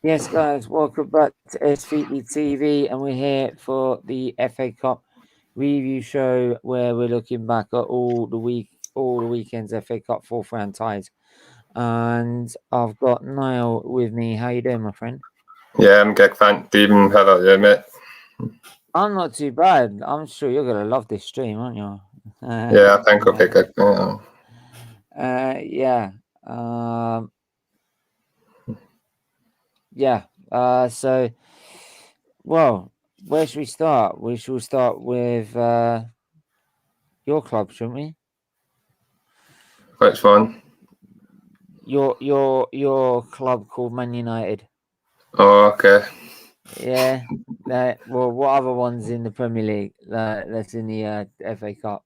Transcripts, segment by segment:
Yes, guys, welcome back to SFeatleyTV, and we're here for the FA Cup review show where we're looking back at all the weekend's FA Cup fourth round ties. And I've got Niall with me. How you doing, my friend? Yeah, I'm good, thanks, Stephen. How about you, mate? I'm not too bad. I'm sure you're gonna love this stream, aren't you? Yeah, I think I'll be good. Yeah. Yeah. So, well, where should we start? We should start with your club, shouldn't we? Which one? Your club called Man United. Oh, okay. Yeah. Well, what other ones in the Premier League? That's in the FA Cup.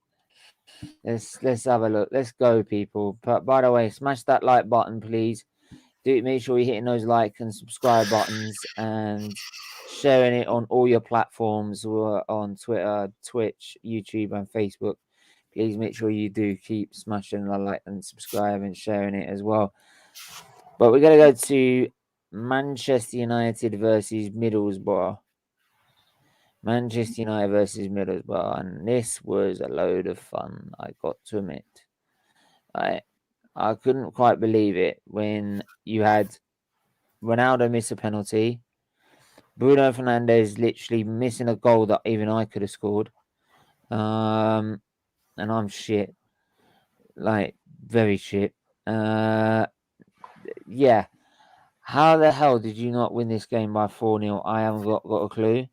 Let's have a look. Let's go, people. But by the way, smash that like button, please. Make sure you're hitting those like and subscribe buttons and sharing it on all your platforms, or on Twitter, Twitch, YouTube, and Facebook. Please make sure you do keep smashing the like and subscribe and sharing it as well. But we're going to go to Manchester United versus Middlesbrough. Manchester United versus Middlesbrough. And this was a load of fun, I got to admit. I couldn't quite believe it when you had Ronaldo miss a penalty, Bruno Fernandes literally missing a goal that even I could have scored. And I'm shit. Like, very shit. Yeah. How the hell did you not win this game by 4-0? I haven't got a clue.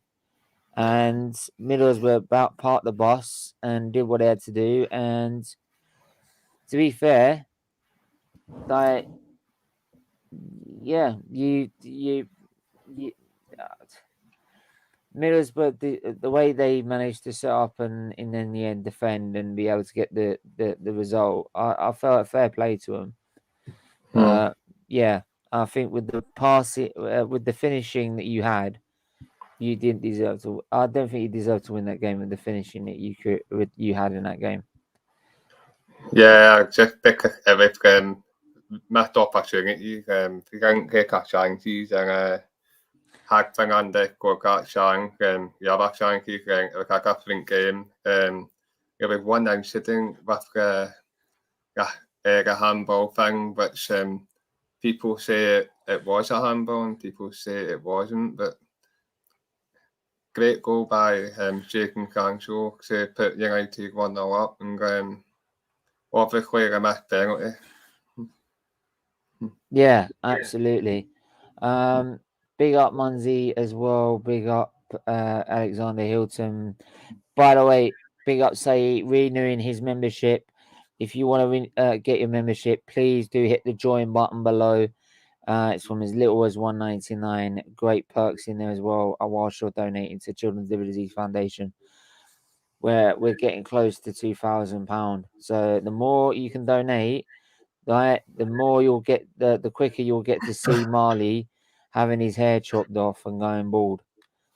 And Middlesbrough about part the bus and did what they had to do. And to be fair, like, yeah, you Middlesbrough, the way they managed to set up and in the end defend and be able to get the result, I felt fair play to them. Yeah, I think with the passing, with the finishing that you had, you didn't deserve to. I don't think you deserved to win that game with the finishing that you had in that game. Yeah, just because everything missed opportunities. We didn't take our chances and had Fernandes go got chance and the other chances and we had a different game. There was one incident with the handball thing, which people say it was a handball and people say it wasn't, but great goal by Jake and Cancho to put United 1-0 up, and obviously a missed penalty. Yeah, absolutely. Big up Munzie as well. Big up Alexander Hilton. By the way, big up Say renewing his membership. If you want to get your membership, please do hit the join button below. It's from as little as $1.99. Great perks in there as well. Whilst you're donating to Children's Liver Disease Foundation, where we're getting close to £2,000. So the more you can donate, right, the more you'll get, the quicker you'll get to see Marley having his hair chopped off and going bald.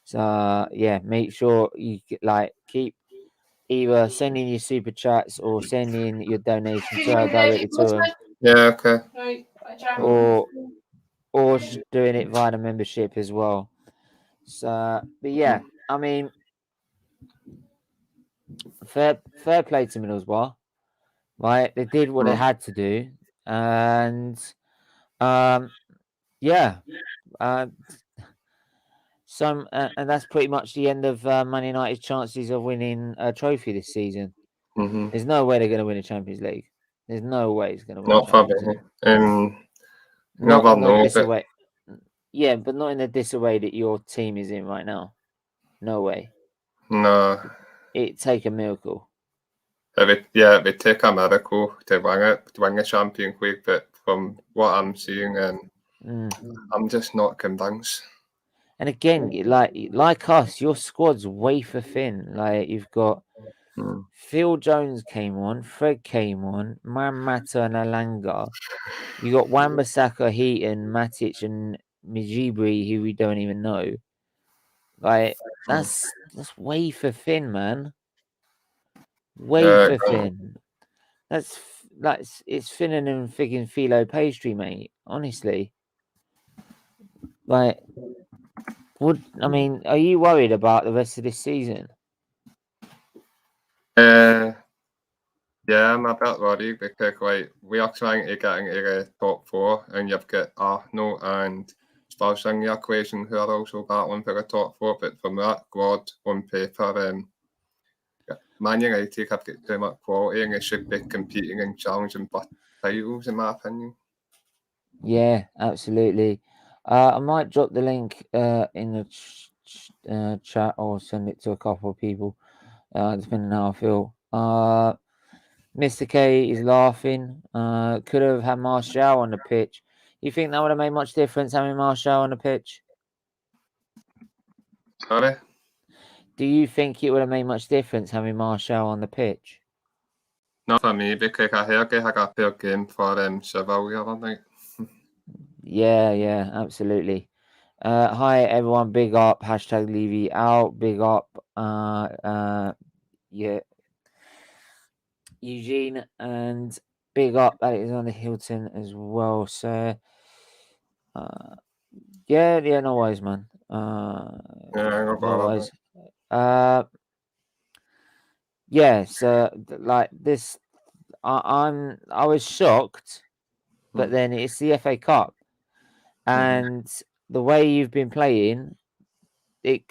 So yeah, make sure you keep either sending your super chats or sending your donation directly to him. Yeah, okay. Or doing it via the membership as well. So, but yeah, I mean, fair play to Middlesbrough, right? They did what they had to do, and yeah, and that's pretty much the end of Man United's chances of winning a trophy this season. Mm-hmm. There's no way they're going to win a Champions League. There's no way it's going to win. Not for me. Not in the disarray. Yeah, but not in the disarray that your team is in right now. No way. No. It'd take a miracle. It would take a miracle to win the Champions League, but from what I'm seeing, I'm just not convinced. And again, like us, your squad's wafer thin. Like you've got Phil Jones came on, Fred came on, Mata and Alanga. You got Wan-Bissaka, Heaton, Matic, and Mjibri, who we don't even know. Like that's wafer thin, man. Wafer thin. That's it's thinner than friggin' phyllo pastry, mate. Honestly. Like, I mean, are you worried about the rest of this season? Yeah, I'm a bit worried because like we are trying to get into the top four, and you've got Arsenal and Spurs in the equation who are also battling for the top four. But from that squad on paper, Man United have got too much quality, and they should be competing and challenging for titles, in my opinion. Yeah, absolutely. I might drop the link in the chat or send it to a couple of people, depending on how I feel. Mr. K is laughing. Could have had Martial on the pitch. You think that would have made much difference having Martial on the pitch? Sorry? Do you think it would have made much difference having Martial on the pitch? Not for me, because I heard they had a fair game for Seville the other night. Yeah, absolutely. Hi everyone, big up, hashtag Levy out, big up, yeah, Eugene, and big up Alexander Hilton as well. So, yeah, no worries, man. Yeah, No worries. Yeah, so like this, I was shocked, but then it's the FA Cup, and the way you've been playing, it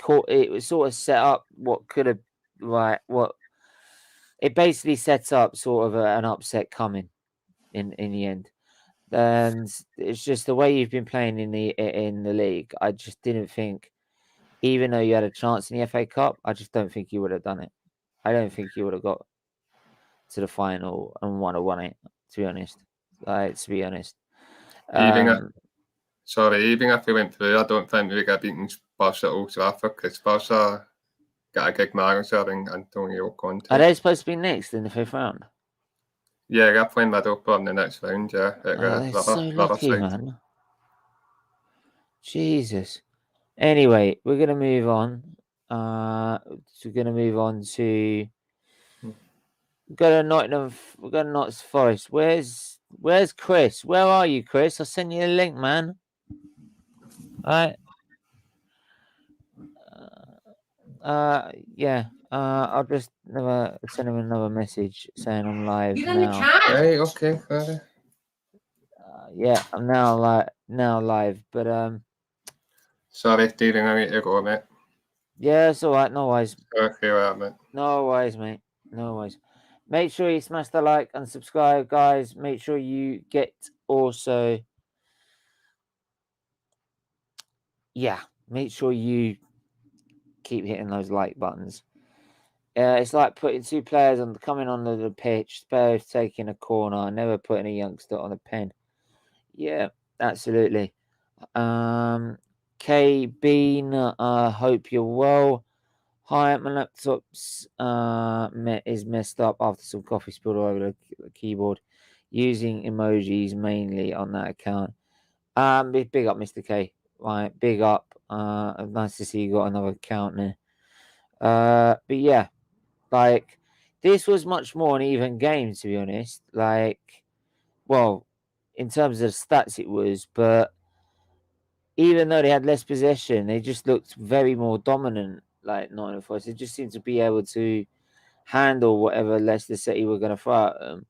was sort of set up what could have what it basically sets up sort of an upset coming in the end. And it's just the way you've been playing in the league. I just didn't think, even though you had a chance in the FA Cup, I just don't think you would have done it. I don't think you would have got to the final and won it. To be honest, even if we went through, I don't think we got beaten Spurs at Old Trafford, because Spurs got a good manager in Antonio Conte. Are they supposed to be next in the 5th round? Yeah, they're playing Middlesbrough in the next round, yeah. They're so lucky, man. Jesus. Anyway, we're gonna move on. We're gonna move on to go to Nottingham. We're going to Notts Forest. Where's Chris? Where are you, Chris? I'll send you a link, man. All right. Yeah. I'll just send him another message saying I'm live now. Hey, okay. Yeah, I'm now live, but sorry, Steven, I need to go, mate. Yeah, it's all right. No worries. Okay, right, mate. No worries, mate. No worries. Make sure you smash the like and subscribe, guys. Make sure you get also. Yeah, make sure you keep hitting those like buttons. It's like putting two players coming onto the pitch, both taking a corner, never putting a youngster on a pen. Yeah, absolutely. K Bean, hope you're well. Hi, my laptop's is messed up after some coffee spilled all over the keyboard. Using emojis mainly on that account. Big up, Mr. K. Right, big up. Nice to see you got another account there. But yeah, like this was much more an even game, to be honest. Like, well, in terms of stats, it was, but even though they had less possession, they just looked very more dominant. Like Nottingham Forest, they just seemed to be able to handle whatever Leicester City were going to throw at them,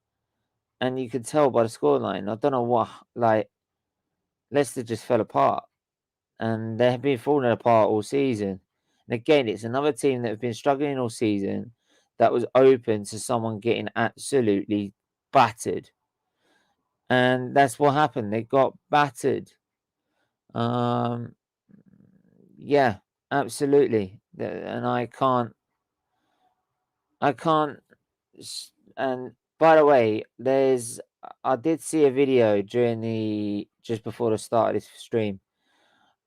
and you could tell by the scoreline. I don't know what, like, Leicester just fell apart, and they have been falling apart all season. And again, it's another team that have been struggling all season that was open to someone getting absolutely battered. And that's what happened. They got battered. Yeah, absolutely. And I can't. And by the way, I did see a video just before the start of this stream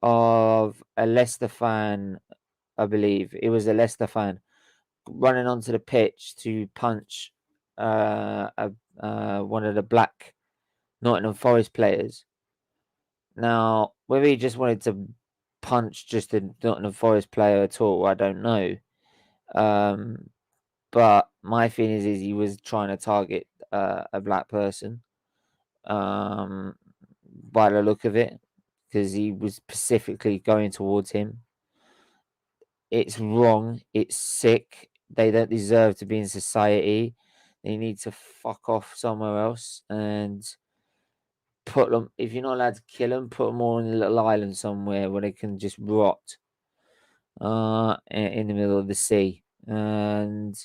of a Leicester fan. I believe it was a Leicester fan running onto the pitch to punch one of the black Nottingham Forest players. Now, whether he just wanted to punch just a Nottingham Forest player at all, I don't know. But my feeling is he was trying to target a black person, by the look of it, because he was specifically going towards him. It's wrong. It's sick. They don't deserve to be in society. They need to fuck off somewhere else and put them. If you're not allowed to kill them, put them all on a little island somewhere where they can just rot in the middle of the sea. And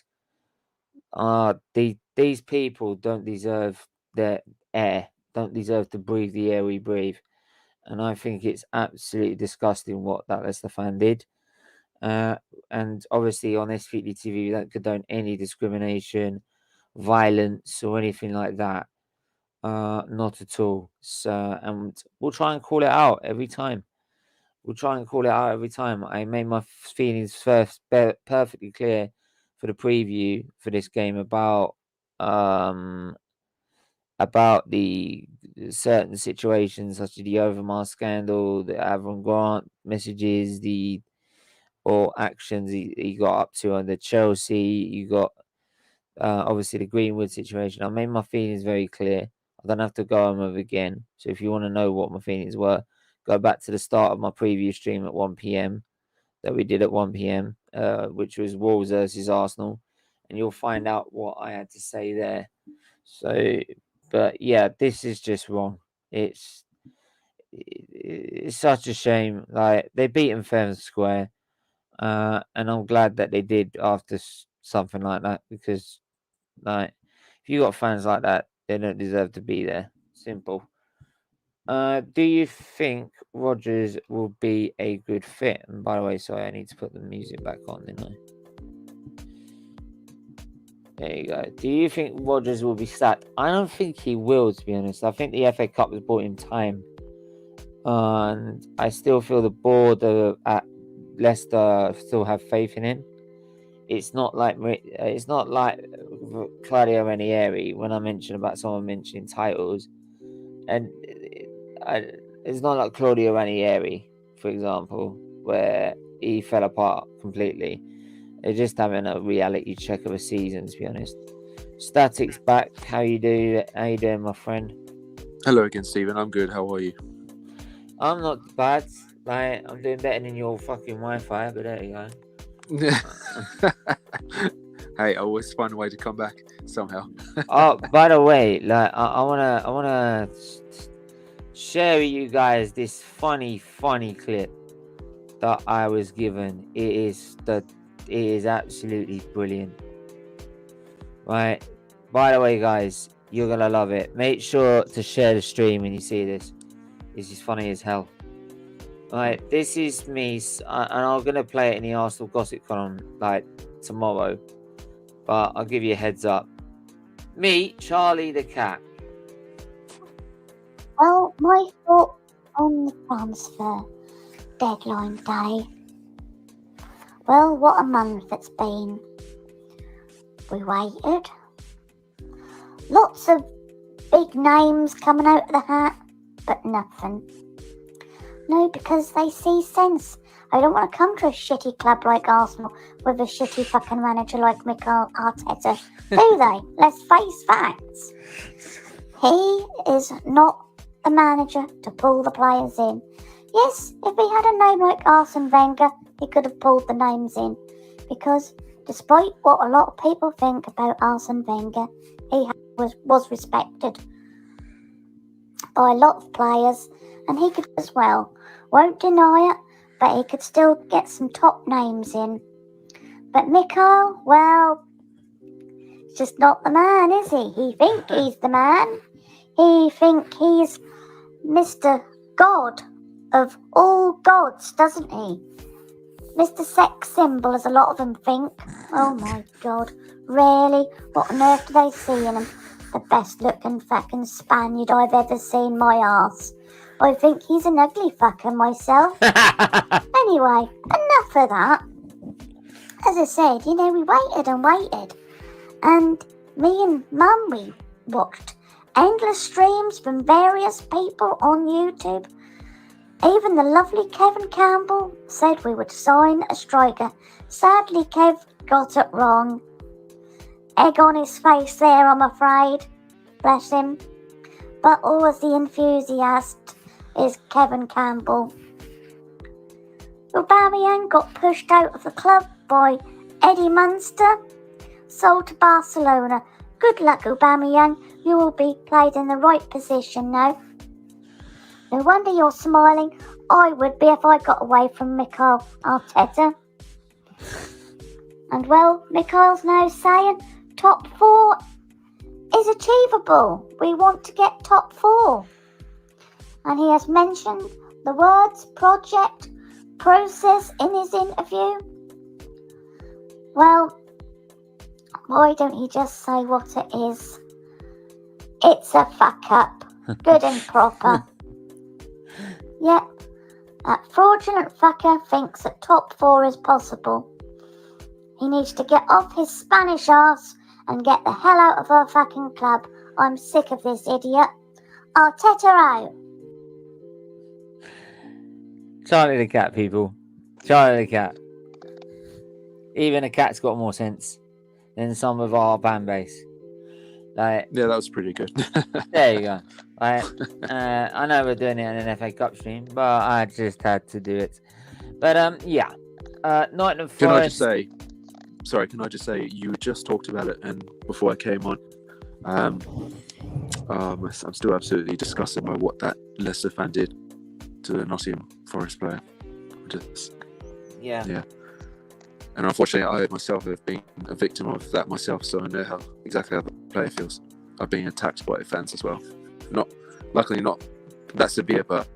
these people don't deserve their air, don't deserve to breathe the air we breathe. And I think it's absolutely disgusting what that Leicester fan did. And obviously on SFeatleyTV, we don't condone any discrimination, violence, or anything like that. Not at all. So, and we'll try and call it out every time. I made my feelings first perfectly clear for the preview for this game about the certain situations such as the Overmars scandal, the Avon Grant messages, or actions he got up to under Chelsea. You got obviously the Greenwood situation. I made my feelings very clear. I don't have to go on them again. So if you want to know what my feelings were, go back to the start of my preview stream at 1 p.m. that we did at 1 p.m., which was Wolves versus Arsenal, and you'll find out what I had to say there. So, but yeah, this is just wrong. It's such a shame. Like, they beat him fair and square, and I'm glad that they did after something like that, because like, if you got fans like that, they don't deserve to be there. Simple. Do you think Rodgers will be a good fit? And by the way, sorry, I need to put the music back on, didn't I? There you go. Do you think Rodgers will be sacked? I don't think he will, to be honest. I think the FA Cup has bought him time. And I still feel the board at Leicester still have faith in him. It's not like Claudio Ranieri when I mentioned about someone mentioning titles, and it's not like Claudio Ranieri, for example, where he fell apart completely. They're just having a reality check of a season, to be honest. Static's back. How you doing, my friend? Hello again, Stephen. I'm good. How are you? I'm not bad. Like, I'm doing better than your fucking Wi-Fi, but there you go. Hey, I always find a way to come back somehow. Oh, by the way, like I wanna share with you guys this funny clip that I was given. It is absolutely brilliant. Right. By the way, guys, you're gonna love it. Make sure to share the stream when you see this. This is funny as hell. Right, this is me, and I'm gonna play it in the Arsenal Gossip column like tomorrow. But I'll give you a heads up. Me, Charlie the cat. Well, my thought on the transfer deadline day. Well, what a month it's been. We waited. Lots of big names coming out of the hat, but nothing. No, because they see sense. I don't want to come to a shitty club like Arsenal with a shitty fucking manager like Mikel Arteta, do they? Let's face facts. He is not the manager to pull the players in. Yes, if he had a name like Arsene Wenger, he could have pulled the names in. Because despite what a lot of people think about Arsene Wenger, he was respected by a lot of players, and he could as well. Won't deny it, but he could still get some top names in. But Mikel, well, he's just not the man, is he? He think he's the man. He think he's Mr. God of all gods, doesn't he? Mr. Sex Symbol, as a lot of them think. Oh my God, really? What on earth do they see in him? The best looking fucking Spaniard I've ever seen, my arse. I think he's an ugly fucker myself. Anyway, enough of that. As I said, we waited and waited. And me and Mum, we watched endless streams from various people on YouTube. Even the lovely Kevin Campbell said we would sign a striker. Sadly, Kev got it wrong. Egg on his face there, I'm afraid. Bless him. But all of the enthusiasts is Kevin Campbell. Aubameyang got pushed out of the club by Eddie Munster, sold to Barcelona. Good luck, Aubameyang. You will be played in the right position now. No wonder you're smiling. I would be if I got away from Mikel Arteta. And well, Mikel's now saying top 4 is achievable. We want to get top 4. And he has mentioned the words project, process in his interview. Well, why don't you just say what it is? It's a fuck up. Good and proper. Yep, that fraudulent fucker thinks that top 4 is possible. He needs to get off his Spanish arse and get the hell out of our fucking club. I'm sick of this idiot. Arteta out. Charlie the cat, people. Charlie the cat. Even a cat's got more sense than some of our fan base. Like, Yeah, that was pretty good. there you go. Like, I know we're doing it in an FA Cup stream, but I just had to do it. But yeah, Nottingham Forest. Can I just say, you just talked about it, and before I came on, I'm still absolutely disgusted by what that Leicester fan did to the Nottingham Forest player. Yeah. And unfortunately, I myself have been a victim of that myself, so I know exactly how the player feels. I've been attacked by fans as well. Luckily not that severe, but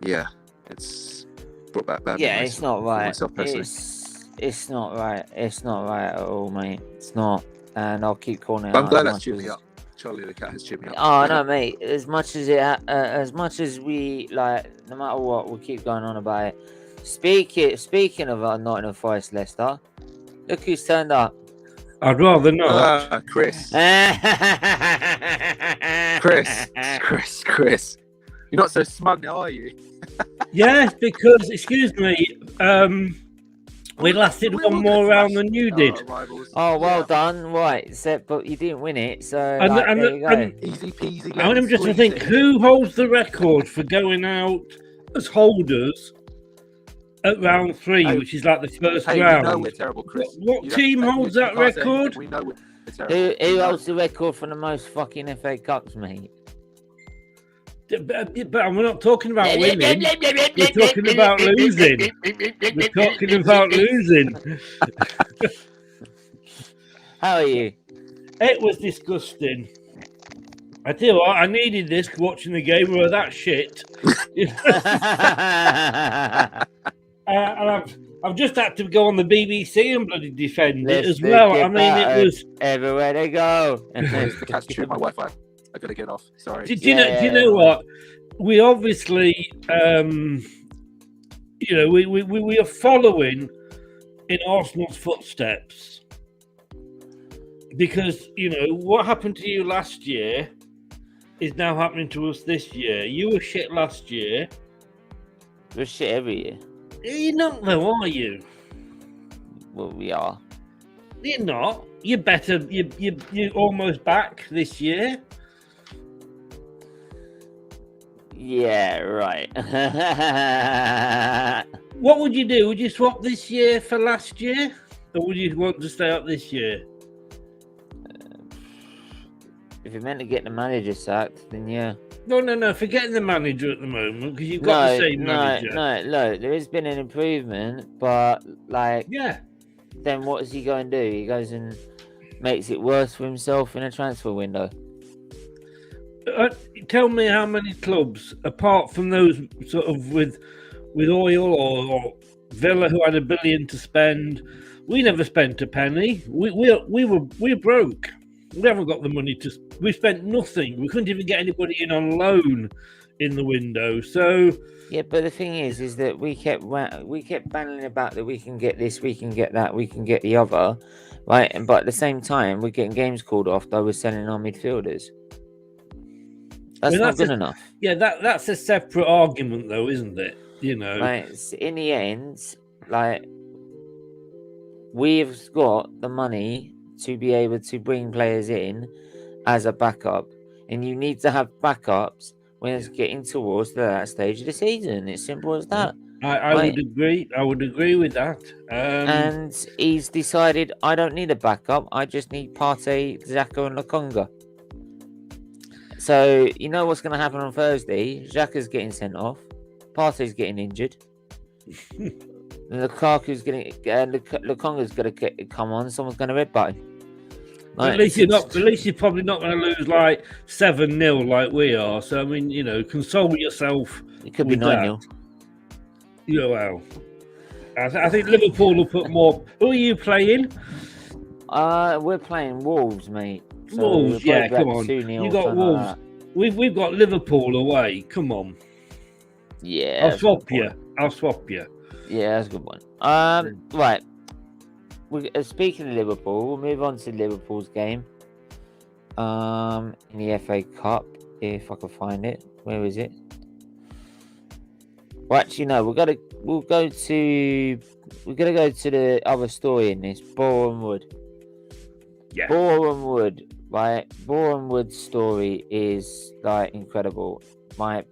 yeah, it's brought back bad. Yeah, it's not right. Myself personally. It's not right. It's not right at all, mate. It's not. And I'll keep calling it. I'm glad that's cheered me up. Charlie the cat has cheered me up. Oh no, mate. As much as we like, no matter what, we'll keep going on about it. Speaking of our Nottingham Forest, Leicester, look who's turned up. I'd rather not. Chris. Chris. You're not so smug now, are you? Yes, because, excuse me, we lasted one more round than you did. Oh, well done. Right, but you didn't win it, so And there you go. Easy peasy. I'm just to think, who holds the record for going out as holders at round 3, which is like the first round? We know we're terrible, Chris. What team holds that record? We know we're terrible. Who holds the record for the most fucking FA Cups, mate? But we're not talking about winning. We're talking about losing. We're talking about losing. How are you? It was disgusting. I tell you what, I needed this watching the game. We were that shit. And I've just had to go on the BBC and bloody defend it as well. I mean, it was everywhere they go. The cat's chewing my Wi-Fi. I gotta get off. Sorry. Do you know what? We obviously, we are following in Arsenal's footsteps because what happened to you last year is now happening to us this year. You were shit last year. We're shit every year. You're not though, are you? Well, we are. You're not. You're better. You're almost back this year. Yeah, right. What would you do? Would you swap this year for last year? Or would you want to stay up this year? If you're meant to get the manager sacked, then yeah. No. Forgetting the manager at the moment, because you've got the same manager. No, look, there has been an improvement, but yeah. Then what does he go and do? He goes and makes it worse for himself in a transfer window. Tell me how many clubs, apart from those sort of with oil or Villa, who had $1 billion to spend, we never spent a penny. We're broke. We haven't got the money to. We spent nothing. We couldn't even get anybody in on loan in the window. So yeah, but the thing is that we kept banging about that we can get this, we can get that, we can get the other, right? But at the same time, we're getting games called off though we're selling our midfielders. That's not good enough. Yeah, that's a separate argument though, isn't it? Right. In the end, we've got the money to be able to bring players in as a backup, and you need to have backups when it's getting towards that stage of the season. It's simple as that. I Right. would agree. I would agree with that. And he's decided, I don't need a backup. I just need Partey, Xhaka, and Lokonga. So you know what's going to happen on Thursday? Xhaka's getting sent off. Partey's getting injured. Lukaku's going to, Lokonga's going to come on. Someone's going to red button. At least you're probably not going to lose like 7-0 like we are. So I mean, console yourself. It could be with 9-0. that. Well, I think Liverpool will put more. Who are you playing? We're playing Wolves, mate. So Wolves, we're yeah, probably come on. 2-0, You got something Wolves. like We've got Liverpool away. Come on. that. Yeah. I'll that's a swap good you. point. I'll swap you. Yeah, that's a good one. Right. Speaking of Liverpool, we'll move on to Liverpool's game. In the FA Cup, if I can find it. Where is it? Well, actually, no. We're gonna go to the other story in this. Boreham Wood. Yeah. Boreham Wood. Right. Boreham Wood's story is like incredible. Like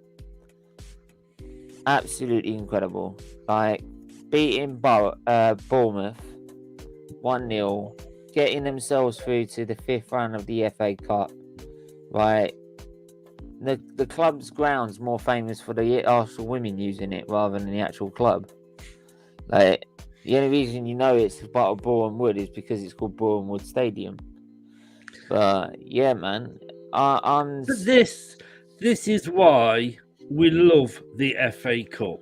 absolutely incredible. Like beating Bournemouth 1-0, getting themselves through to the 5th round of the FA Cup. Right. The club's ground's more famous for the Arsenal women using it rather than the actual club. Like the only reason you know it's part of Boreham Wood is because it's called Boreham Wood Stadium. But yeah, man, But this is why we love the FA Cup.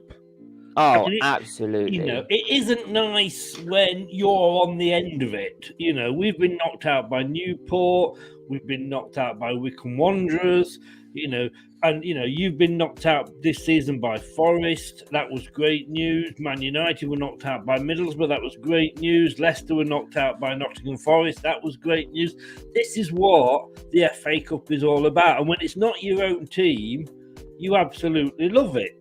Oh, I mean, absolutely. It isn't nice when you're on the end of it. We've been knocked out by Newport, we've been knocked out by Wycombe Wanderers, and you've been knocked out this season by Forest. That was great news. Man United were knocked out by Middlesbrough. That was great news. Leicester were knocked out by Nottingham Forest. That was great news. This is what the FA Cup is all about. And when it's not your own team, you absolutely love it.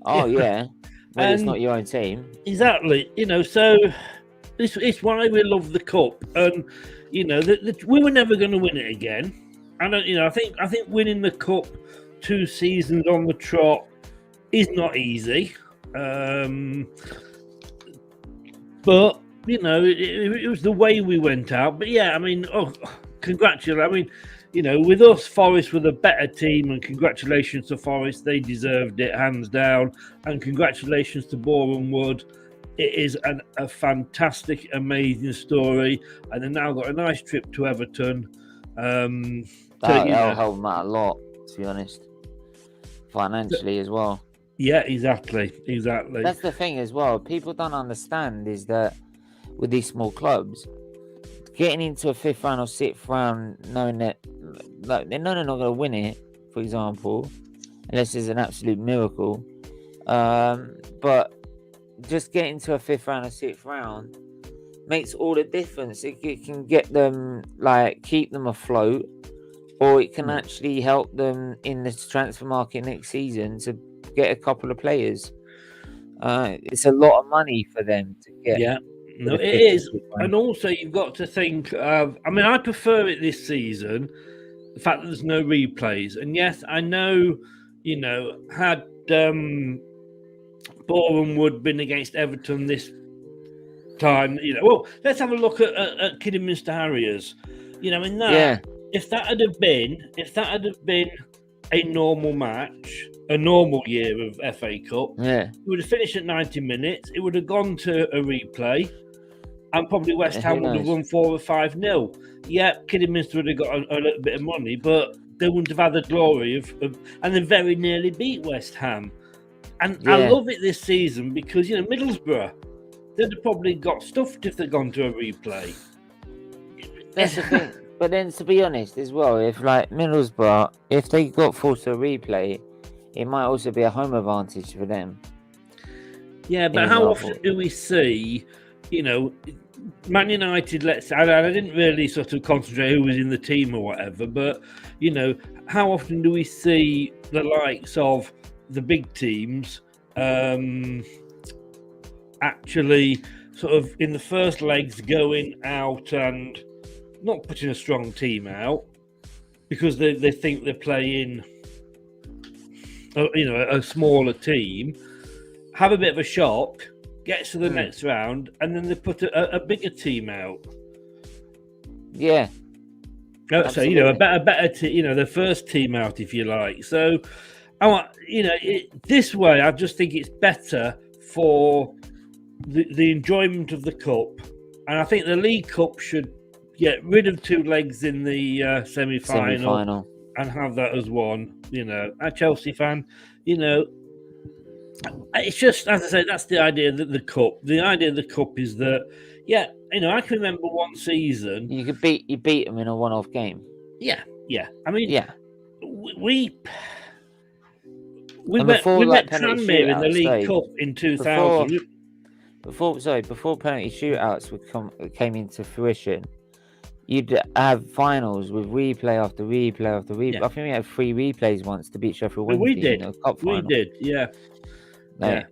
Oh, yeah. When it's not your own team. Exactly. So it's why we love the cup. And, we were never going to win it again. And, I think winning the cup 2 seasons on the trot is not easy. But, it was the way we went out. But, yeah, I mean, congratulations. I mean, with us, Forest were the better team, and congratulations to Forest. They deserved it, hands down. And congratulations to Boreham Wood. It is a fantastic, amazing story. And they've now got a nice trip to Everton. That'll help them out a lot, to be honest. Financially as well. Yeah, exactly. That's the thing as well. People don't understand is that with these small clubs, getting into a 5th round or 6th round, knowing that they're not going to win it, for example, unless it's an absolute miracle. But just getting to a 5th round or 6th round makes all the difference. It can get them, keep them afloat, or it can actually help them in the transfer market next season to get a couple of players. It's a lot of money for them to get. Yeah. No, it is. And also, you've got to think of, I prefer it this season, the fact that there's no replays. And yes, I know, had Boreham Wood been against Everton this time, well, let's have a look at Kidderminster Harriers. If that had been a normal match, a normal year of FA Cup, it would have finished at 90 minutes. It would have gone to a replay. And probably West Ham would have won 4 or 5-0. Yeah, Kidderminster would have got a little bit of money, but they wouldn't have had the glory of and they very nearly beat West Ham. And I love it this season because, Middlesbrough, they'd have probably got stuffed if they'd gone to a replay. That's the thing. But then, to be honest as well, if Middlesbrough, if they got forced to a replay, it might also be a home advantage for them. Yeah, but how often do we see, Man United, let's say, I didn't really sort of concentrate who was in the team or whatever, but, how often do we see the likes of the big teams actually sort of in the first legs going out and not putting a strong team out because they think they're playing a smaller team, have a bit of a shock, gets to the next round, and then they put a bigger team out. Yeah. So a better the first team out, if you like. So I want this way. I just think it's better for the enjoyment of the cup, and I think the League Cup should get rid of 2 legs in the semi-final and have that as one. A Chelsea fan, it's just, as I say, that's the idea that the cup. The idea of the cup is that, I can remember one season you beat them in a one-off game. Yeah. I mean, we And met penalty Tranmere in the shootouts, League Cup in 2000. Before penalty shootouts came into fruition, you'd have finals with replay after replay after replay. Yeah. I think we had 3 replays once to beat Sheffield Wednesday We did. in the cup final. We did, yeah. Like,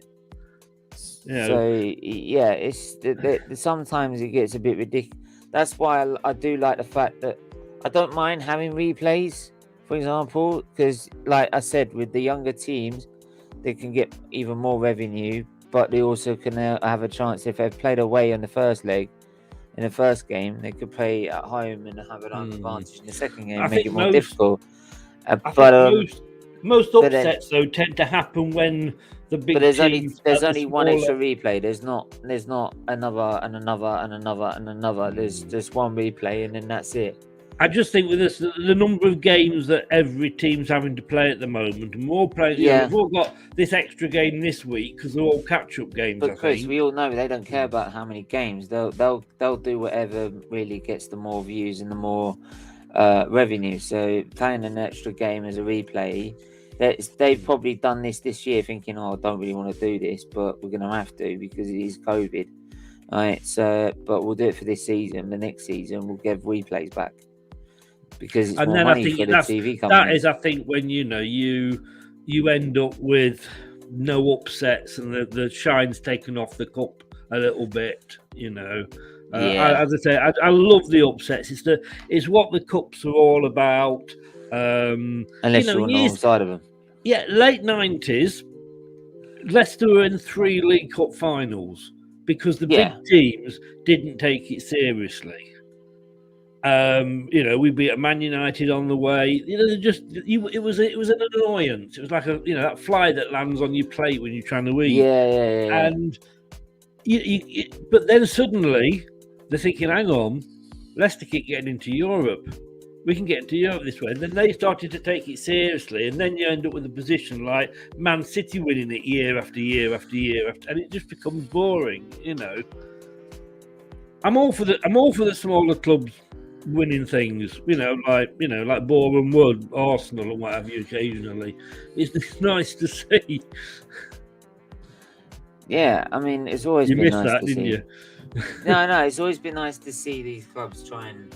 Yeah. So it's sometimes it gets a bit ridiculous. That's why I do like the fact that I don't mind having replays, for example, because like I said, with the younger teams, they can get even more revenue, but they also can have a chance if they've played away on the first leg. In the first game, they could play at home and have an advantage in the second game, make it more difficult. Most upsets though tend to happen when the big. But there's teams only one extra replay. There's not another and another and another and another. There's just one replay and then that's it. I just think with this, the number of games that every team's having to play at the moment, and more players. We've all got this extra game this week because they're all catch-up games. But Chris, we all know they don't care about how many games. They'll do whatever really gets the more views and the more revenue. So playing an extra game as a replay, they've probably done this year, thinking, "Oh, I don't really want to do this, but we're going to have to because it is COVID." All right. So, but we'll do it for this season. The next season, we'll give replays back. Because it's more money for the TV company. That is, I think, when you end up with no upsets and the shine's taken off the cup a little bit. As I say, I love the upsets. It's what the cups are all about. Unless you're on the wrong side of them. Yeah, late 90s, Leicester were in 3 League Cup finals because the big teams didn't take it seriously. We beat Man United on the way. It was an annoyance. It was like that fly that lands on your plate when you're trying to eat. Yeah. And but then suddenly they're thinking, hang on, Leicester keep getting into Europe. We can get into Europe this way. And then they started to take it seriously, and then you end up with a position like Man City winning it year after year after year after, and it just becomes boring. I'm all for the smaller clubs winning things, like Boreham Wood, Arsenal, and what have you. Occasionally, it's nice to see. Yeah, I mean, it's always been nice that, to didn't see. You? No, it's always been nice to see these clubs try and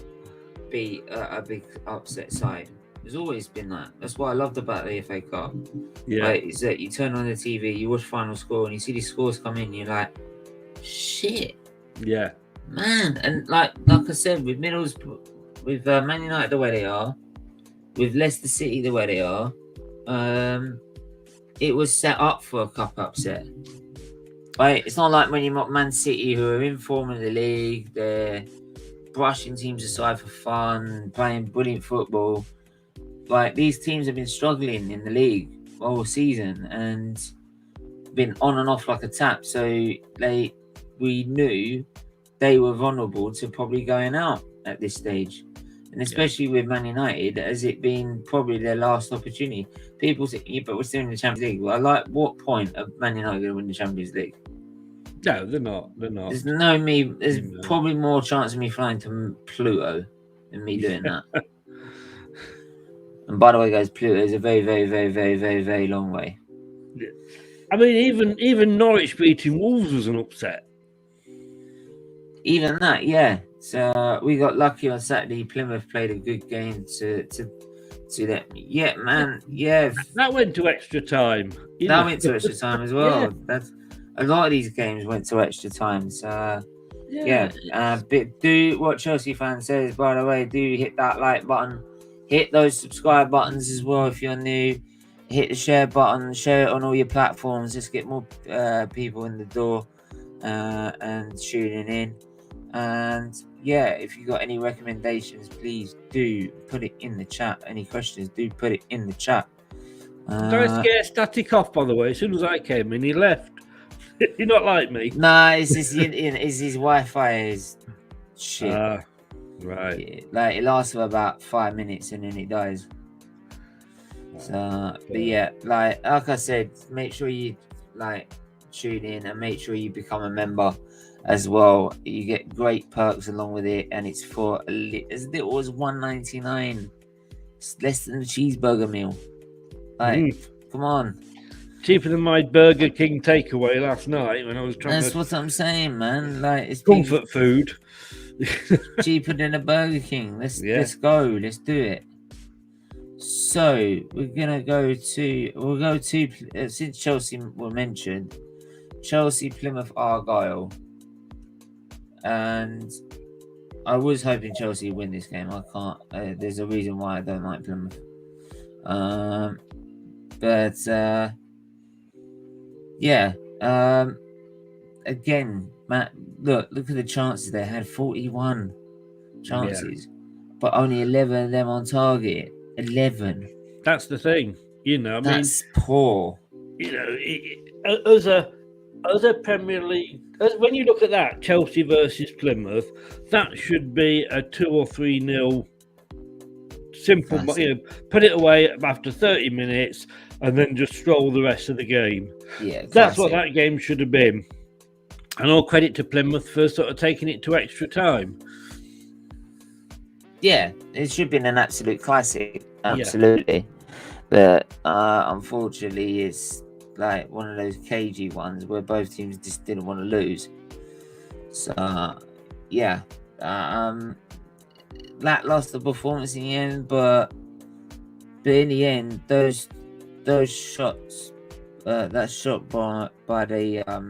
be a big upset side. It's always been that. That's what I loved about the FA Cup. Yeah, is that you turn on the TV, you watch final score, and you see these scores come in, you're like, shit. Yeah, man, and like I said, with with Man United the way they are, with Leicester City the way they are, it was set up for a cup upset. Right? It's not like when you've got Man City who are in form in the league, they're brushing teams aside for fun, playing brilliant football. Like, these teams have been struggling in the league all season and been on and off like a tap. So we knew they were vulnerable to probably going out at this stage. And especially with Man United, has it been probably their last opportunity? People say, yeah, but we're still in the Champions League. Well, like, what point of Man United going to win the Champions League? No, they're not. There's probably more chance of me flying to Pluto than me doing that. And by the way, guys, Pluto is a very, very, very, very, very, very long way. Yeah. I mean, even Norwich beating Wolves was an upset. Even that, yeah. So we got lucky on Saturday. Plymouth played a good game to them. Yeah, man. Yeah, that went to extra time. Went to extra time as well. Yeah. That's a lot of these games went to extra time. So but do what Chelsea fan says. By the way, do hit that like button. Hit those subscribe buttons as well if you're new. hit the share button, share it on all your platforms. Just get more people in the door and tuning in. And yeah, if you got any recommendations, please do put it in the chat. Any questions, do put it in the chat. Don't scare Static off, by the way. As soon as I came in, he left. You're not like me. Nah, it's his Wi-Fi is shit. Right. Yeah, like it lasts for about 5 minutes and then it dies. So, but yeah, like I said, make sure you like tune in and make sure you become a member as well. You get great perks along with it, and it's for as little as $1.99. It's less than a cheeseburger meal. Like, come on. Cheaper than my Burger King takeaway last night when I was trying. That's what I'm saying, man. Like, it's comfort food. Cheaper than a Burger King. Let's go. Let's do it. So we'll go to since Chelsea were mentioned, Chelsea, Plymouth, Argyle, and I was hoping Chelsea would win this game. I can't. There's a reason why I don't like Plymouth. But yeah. Again, Matt, look at the chances they had. 41 chances, but only 11 of them on target. 11. That's the thing, you know. That's poor. You know, as a Premier League, when you look at that Chelsea versus Plymouth, that should be a 2 or 3-0 simple. You know, put it away after 30 minutes and then just stroll the rest of the game. Yeah, that's what that game should have been. And all credit to Plymouth for sort of taking it to extra time. Yeah, it should have been an absolute classic. Absolutely. But unfortunately, it's like one of those cagey ones where both teams just didn't want to lose. So, yeah. Lackluster performance in the end, but in the end, those shots, that shot by the, I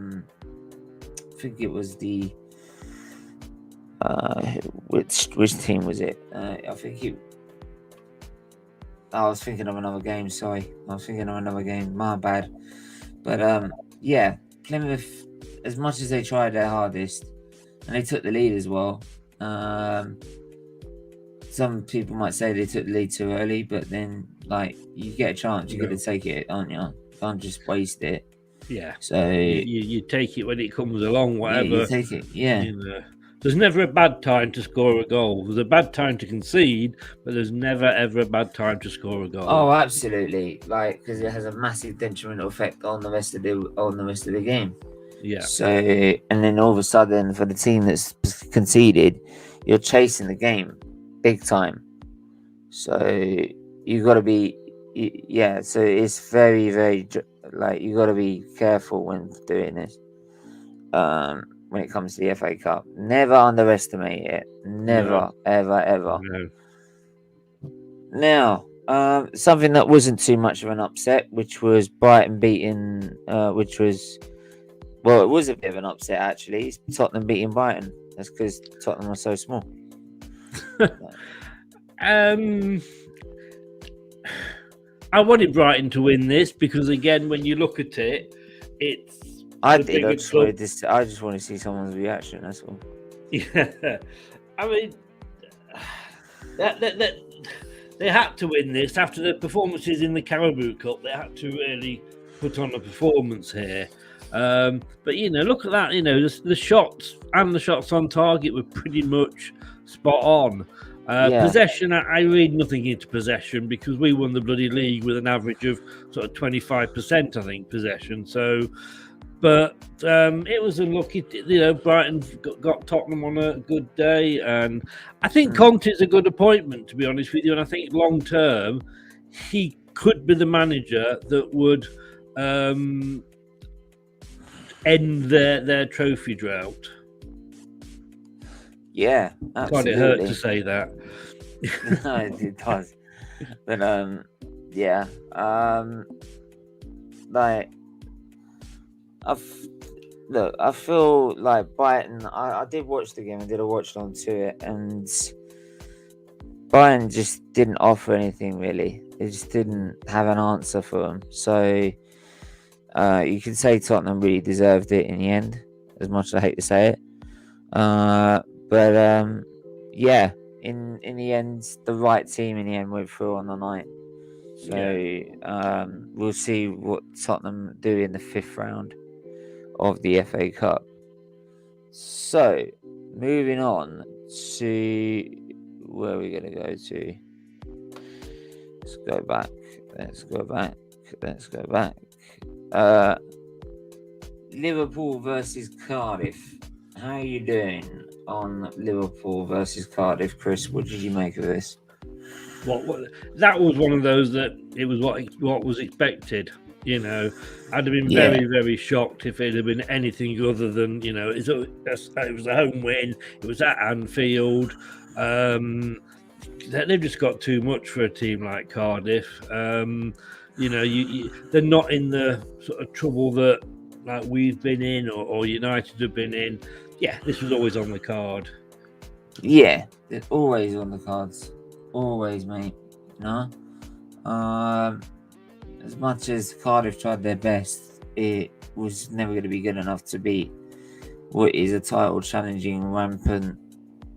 think it was the, which team was it? I think I was thinking of another game. Sorry, I was thinking of another game. My bad. But yeah, Plymouth, as much as they tried their hardest, and they took the lead as well. Some people might say they took the lead too early, but then like you get a chance, you got to take it, aren't you? You can't just waste it. Yeah. So you take it when it comes along, whatever. Yeah, you take it. Yeah. You know, there's never a bad time to score a goal. There's a bad time to concede, but there's never ever a bad time to score a goal. Oh, absolutely! Like because it has a massive detrimental effect on the rest of the game. Yeah. So and then all of a sudden, for the team that's conceded, you're chasing the game big time. So you got to be, yeah. So it's very, very like you got to be careful when doing this. When it comes to the FA Cup, never underestimate it. Never, ever. No. Now, something that wasn't too much of an upset, which was Brighton beating, it was a bit of an upset actually. It's Tottenham beating Brighton. That's because Tottenham are so small. I wanted Brighton to win this because, again, when you look at it, it's. I just want to see someone's reaction. That's all. Yeah, I mean, they had to win this after the performances in the Carabao Cup. They had to really put on a performance here. But you know, look at that. You know, the shots and the shots on target were pretty much spot on. Possession, I read nothing into possession because we won the bloody league with an average of sort of 25%, I think, possession. So, but it was unlucky. You know, Brighton got Tottenham on a good day, and I think Conte's a good appointment, to be honest with you. And I think long term, he could be the manager that would end their trophy drought. Yeah, absolutely. God, it hurt to say that. No, it does. But yeah, like I feel like Brighton. I did watch the game. I did a watch along to it, and Bayern just didn't offer anything really. They just didn't have an answer for them. So you can say Tottenham really deserved it in the end, as much as I hate to say it. But yeah, in the end, the right team in the end went through on the night. So we'll see what Tottenham do in the 5th round of the FA Cup. So moving on to where we're going to go to. Let's go back. Liverpool versus Cardiff. How are you doing on Liverpool versus Cardiff, Chris? What did you make of this? What that was one of those that it was what was expected. You know, I'd have been very, very shocked if it had been anything other than, you know, it was a home win. It was at Anfield. They've just got too much for a team like Cardiff. You know, they're not in the sort of trouble that like we've been in or United have been in. Yeah, this was always on the card. Yeah, they're always on the cards. Always, mate. No? As much as Cardiff tried their best, it was never going to be good enough to beat what is a title challenging, rampant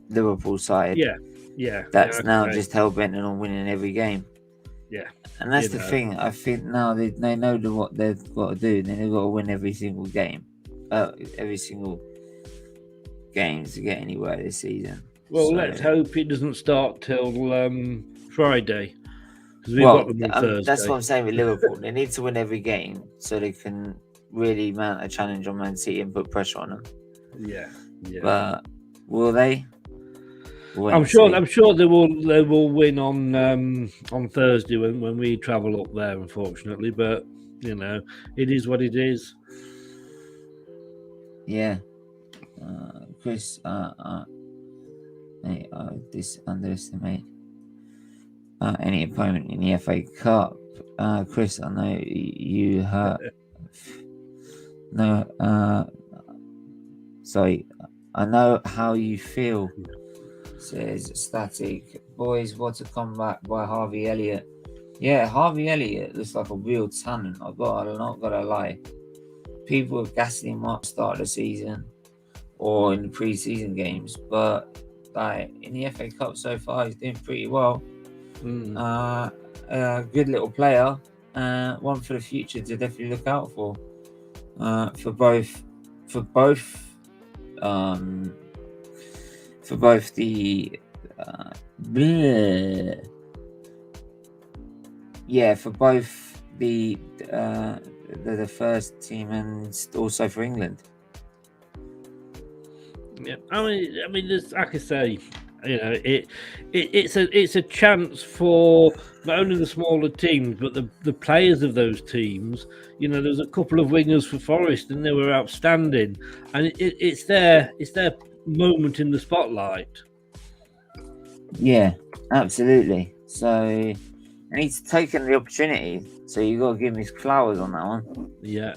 Liverpool side. Yeah. That's now just hell-bent on winning every game. Yeah. And that's the thing. I think now they know what they've got to do. They've got to win every single game. Every single game to get anywhere this season. Well, let's hope it doesn't start till Friday. Because we've got them on Thursday. That's what I'm saying with Liverpool. They need to win every game so they can really mount a challenge on Man City and put pressure on them. Yeah. But will they? I'm sure they will win on Thursday when we travel up there, unfortunately. But you know, it is what it is. Yeah, Chris, underestimate any opponent in the FA Cup. Chris, I know you hurt. Sorry, I know how you feel. Says Static. Boys, what a comeback by Harvey Elliott. Yeah, Harvey Elliott looks like a real talent. I'm not gonna lie. People have gassed him up start of the season or in the pre-season games, but like in the FA Cup so far, he's doing pretty well. Good little player. One for the future to definitely look out for. For both the first team and also for England. Yeah, I mean, there's, like I say, you know, it's a chance for not only the smaller teams but the players of those teams. You know, there's a couple of wingers for Forest and they were outstanding, and it's their moment in the spotlight. Yeah, absolutely. So, and he's taken the opportunity. So you got to give him his flowers on that one. Yeah.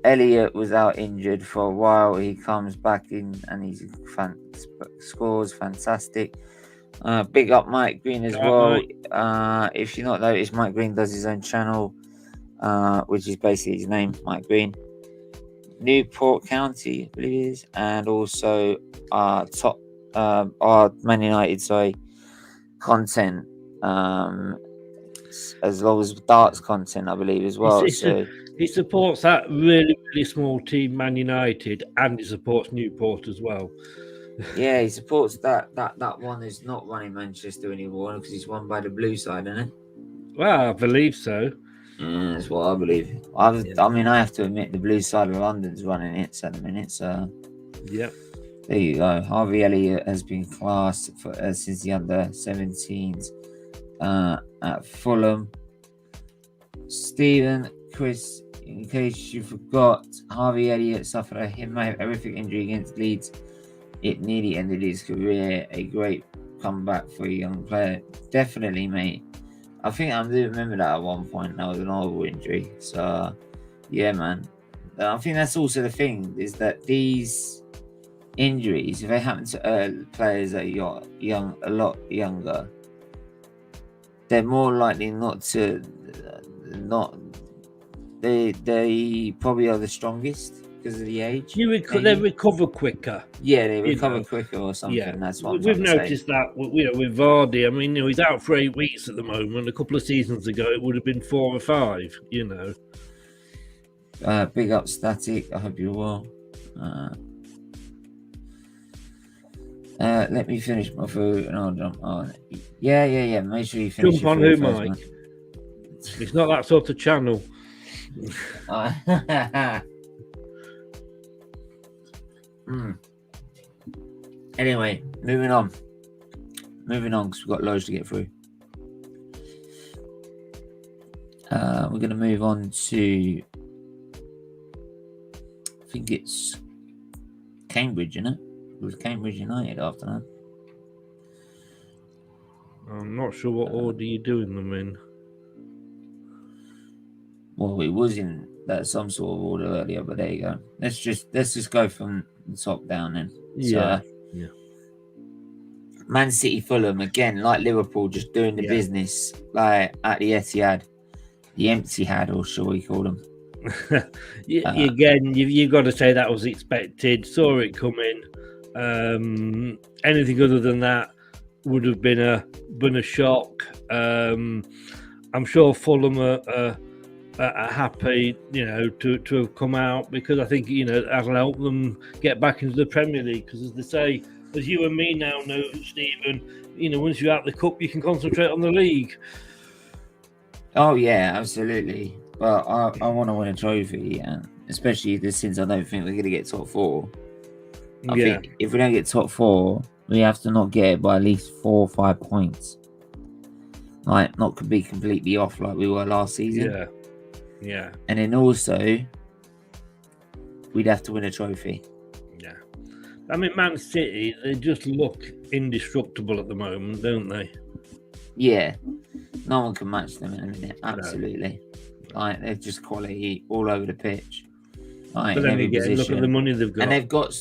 Elliott was out injured for a while. He comes back in and he scores fantastic. Big up Mike Green as well. If you're not noticed, Mike Green does his own channel, which is basically his name, Mike Green. Newport County, I believe it is, and also our Man United content, as well as darts content, I believe as well. He supports that really, really small team, Man United, and he supports Newport as well. Yeah, he supports that one is not running Manchester anymore because he's won by the blue side, isn't it? Well, I believe so. That's what I believe. I mean, I have to admit the blue side of London's running it at the minute. So, yep. There you go. Harvey Elliott has been classed since the under-17s at Fulham. Stephen, Chris, in case you forgot, Harvey Elliott suffered a horrific injury against Leeds. It nearly ended his career. A great comeback for a young player. Definitely, mate. I think I do remember that at one point. That was an horrible injury. So, yeah, man. I think that's also the thing, is that these injuries, if they happen to players that are a lot younger, they're more likely not to they probably are the strongest because of the age. They recover quicker. Yeah, they recover quicker or something. Yeah, that's what we've noticed that. With Vardy, I mean, he's out for 8 weeks at the moment. A couple of seasons ago, it would have been 4 or 5. Big up, Static. I hope you're well. Let me finish my food and I'll jump on. Yeah. Make sure you finish. Jump on who, Mike? Man. It's not that sort of channel. Anyway, moving on because we've got loads to get through. We're going to move on to, I think it's Cambridge, isn't it? It was Cambridge United after that. I'm not sure what order you're doing them in. Well, it was in some sort of order earlier, but there you go. Let's just go from the top down then. Yeah. Man City, Fulham again, like Liverpool, just doing the business, like at the Etihad, the empty had, or shall we call them? Again, you've got to say that was expected. Saw it coming. Anything other than that would have been a shock. I'm sure Fulham are happy, to have come out, because I think that'll help them get back into the Premier League. Because as they say, as you and me now know, Stephen, once you're out the cup, you can concentrate on the league. Oh yeah, absolutely. But I want to win a trophy, and especially since I don't think we're going to get top 4. I think if we don't get top 4, we have to not get it by at least 4 or 5 points. Like, not to be completely off like we were last season. Yeah. And then also, we'd have to win a trophy. Yeah. I mean, Man City, they just look indestructible at the moment, don't they? Yeah. No one can match them in a minute. Absolutely. No. Like, they're just quality all over the pitch. Like, but then you look at the money they've got. And they've got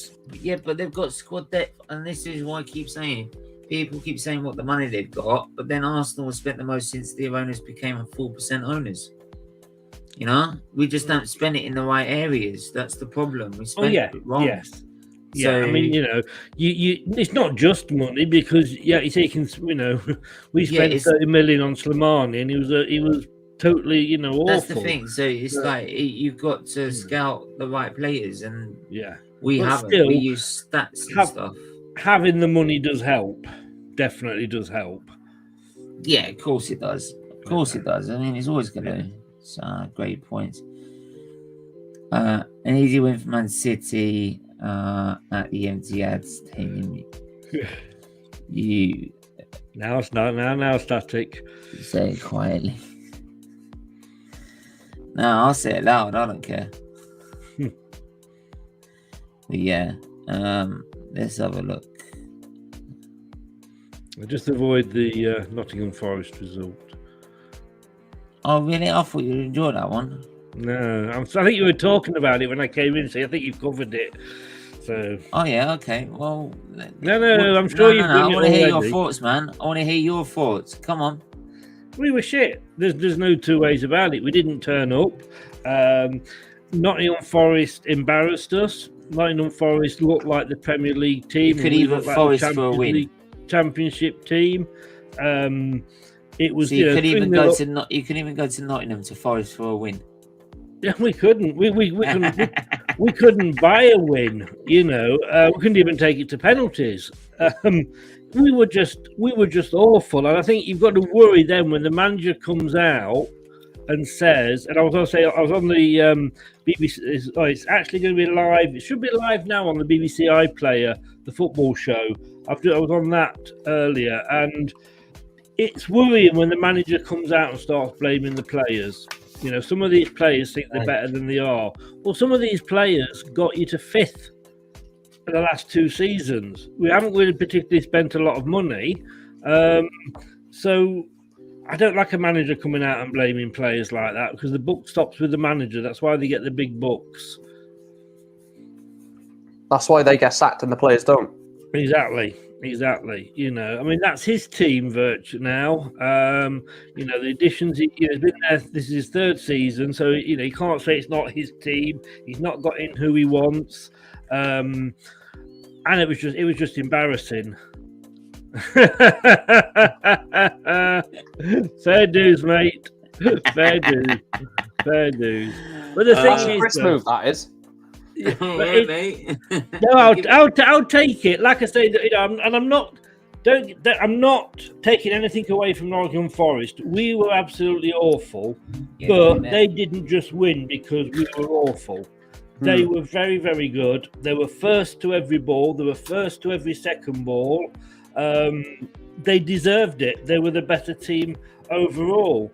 squad depth. And this is why I keep saying, people keep saying what the money they've got, but then Arsenal has spent the most since the owners became 4% owners. We just don't spend it in the right areas. That's the problem. We spend it wrong. Yes. Yeah, I mean, you it's not just money, because you're taking, we spent 30 million on Slimani, and he was totally, awful. That's the thing. So it's like you've got to scout the right players, and we haven't. Still, we use stats and stuff. Having the money does help. Definitely does help. Yeah, of course it does. Of course it does. I mean, it's always going to. It's great points. An easy win for Man City at the Etihad Stadium. Now it's not. Now static. Say it quietly. No, I'll say it loud. I don't care. But yeah, let's have a look. Just avoid the Nottingham Forest result. Oh, really? I thought you'd enjoy that one. No, I think you were talking about it when I came in, so I think you've covered it. So. Oh, yeah, okay. Well, no, I'm sure you've done it. I want to hear your thoughts, man. I want to hear your thoughts. Come on. We were shit. There's no two ways about it. We didn't turn up. Nottingham Forest embarrassed us. Nottingham Forest looked like the Premier League team. You could even Forest for a win. Championship team. It was. So you could even go to Nottingham to Forest for a win. Yeah, we couldn't. We couldn't. We couldn't buy a win. We couldn't even take it to penalties. We were just awful, and I think you've got to worry then when the manager comes out and says, and I was on the BBC. It's actually going to be live. It should be live now on the BBC iPlayer, the football show. I was on that earlier, and it's worrying when the manager comes out and starts blaming the players. Some of these players think they're better than they are. Well, some of these players got you to 5th for the last 2 seasons. We haven't really particularly spent a lot of money. So I don't like a manager coming out and blaming players like that, because the book stops with the manager. That's why they get the big bucks. That's why they get sacked and the players don't. Exactly. You know, I mean, that's his team virtue now. You know, the additions, he's been there, this is his 3rd season, so, you know, you can't say it's not his team. He's not got in who he wants. And it was just embarrassing. Fair dues, mate. Fair dues. But the thing is, Chris move, that is. Mate. No, I'll take it. Like I say, you know, I'm not taking anything away from Nottingham Forest. We were absolutely awful, but they didn't just win because we were awful. They were very, very good. They were first to every ball. They were first to every second ball. They deserved it. They were the better team overall.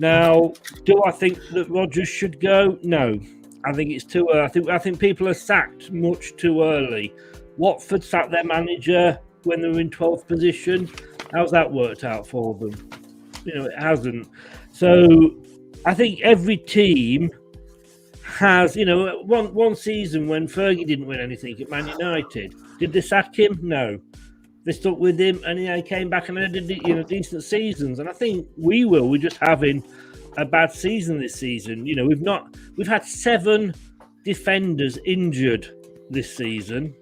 Now, do I think that Rodgers should go? No. I think it's too early. I think people are sacked much too early. Watford sacked their manager when they were in 12th position. How's that worked out for them? You know, it hasn't. So I think every team has, you know, one season when Fergie didn't win anything at Man United. Did they sack him? No. They stuck with him and he came back and did, you know, decent seasons. And I think we will. We're just having a bad season this season. You know, we've had 7 defenders injured this season.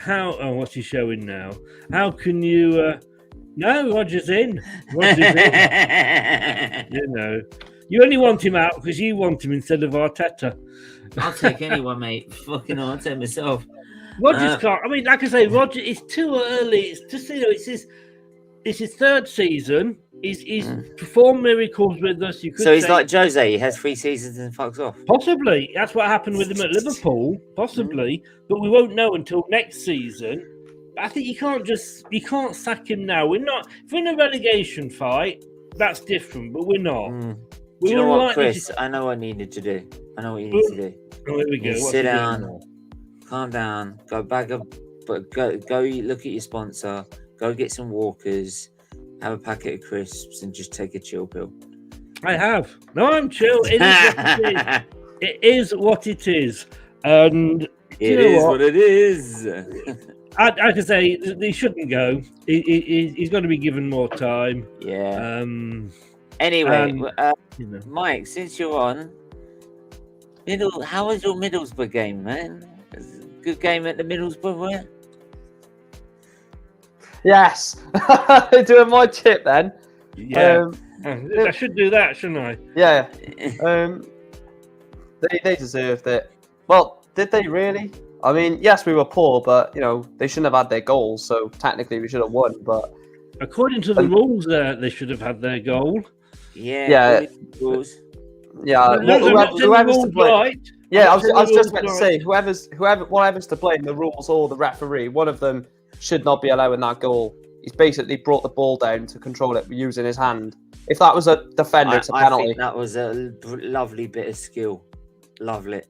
What's he showing now? How can you no, Rodgers in. You know. You only want him out because you want him instead of Arteta. I'll take anyone, mate. Fucking I'll take myself. Rodgers can't. I mean, like I say, Rodgers. It's too early. It's just, you know, it's his 3rd season. He's performed miracles with us. You could So he's say, like Jose. He has 3 seasons and fucks off. Possibly. That's what happened with him at Liverpool. Possibly. But we won't know until next season. I think you can't sack him now. We're not. If we're in a relegation fight, that's different. But we're not. Do you know what, Chris? I know what I needed to do. I know what you need to do. Oh, here we go. Sit down, calm down, go back up, but go look at your sponsor. Go get some Walkers. Have a packet of crisps and just take a chill pill. I have. No, I'm chill. It is what it is. And it is what it is. I can say he shouldn't go. He's going to be given more time. Yeah. Anyway, you know. Mike, since you're on, how was your Middlesbrough game, man? Good game at the Middlesbrough, were? Yes. Doing my tip then. Yeah. I should do that, shouldn't I? Yeah. They deserved it. Well, did they really? I mean, yes, we were poor, but, you know, they shouldn't have had their goals, so technically we should have won, but... According to the rules, they should have had their goal. Yeah. Yeah. Whoever's to blame. Right. Yeah, I was just about to say, whatever's to blame, the rules or the referee, one of them should not be allowing that goal. He's basically brought the ball down to control it using his hand. If that was a defender, it's a penalty. I think that was a lovely bit of skill. Lovely.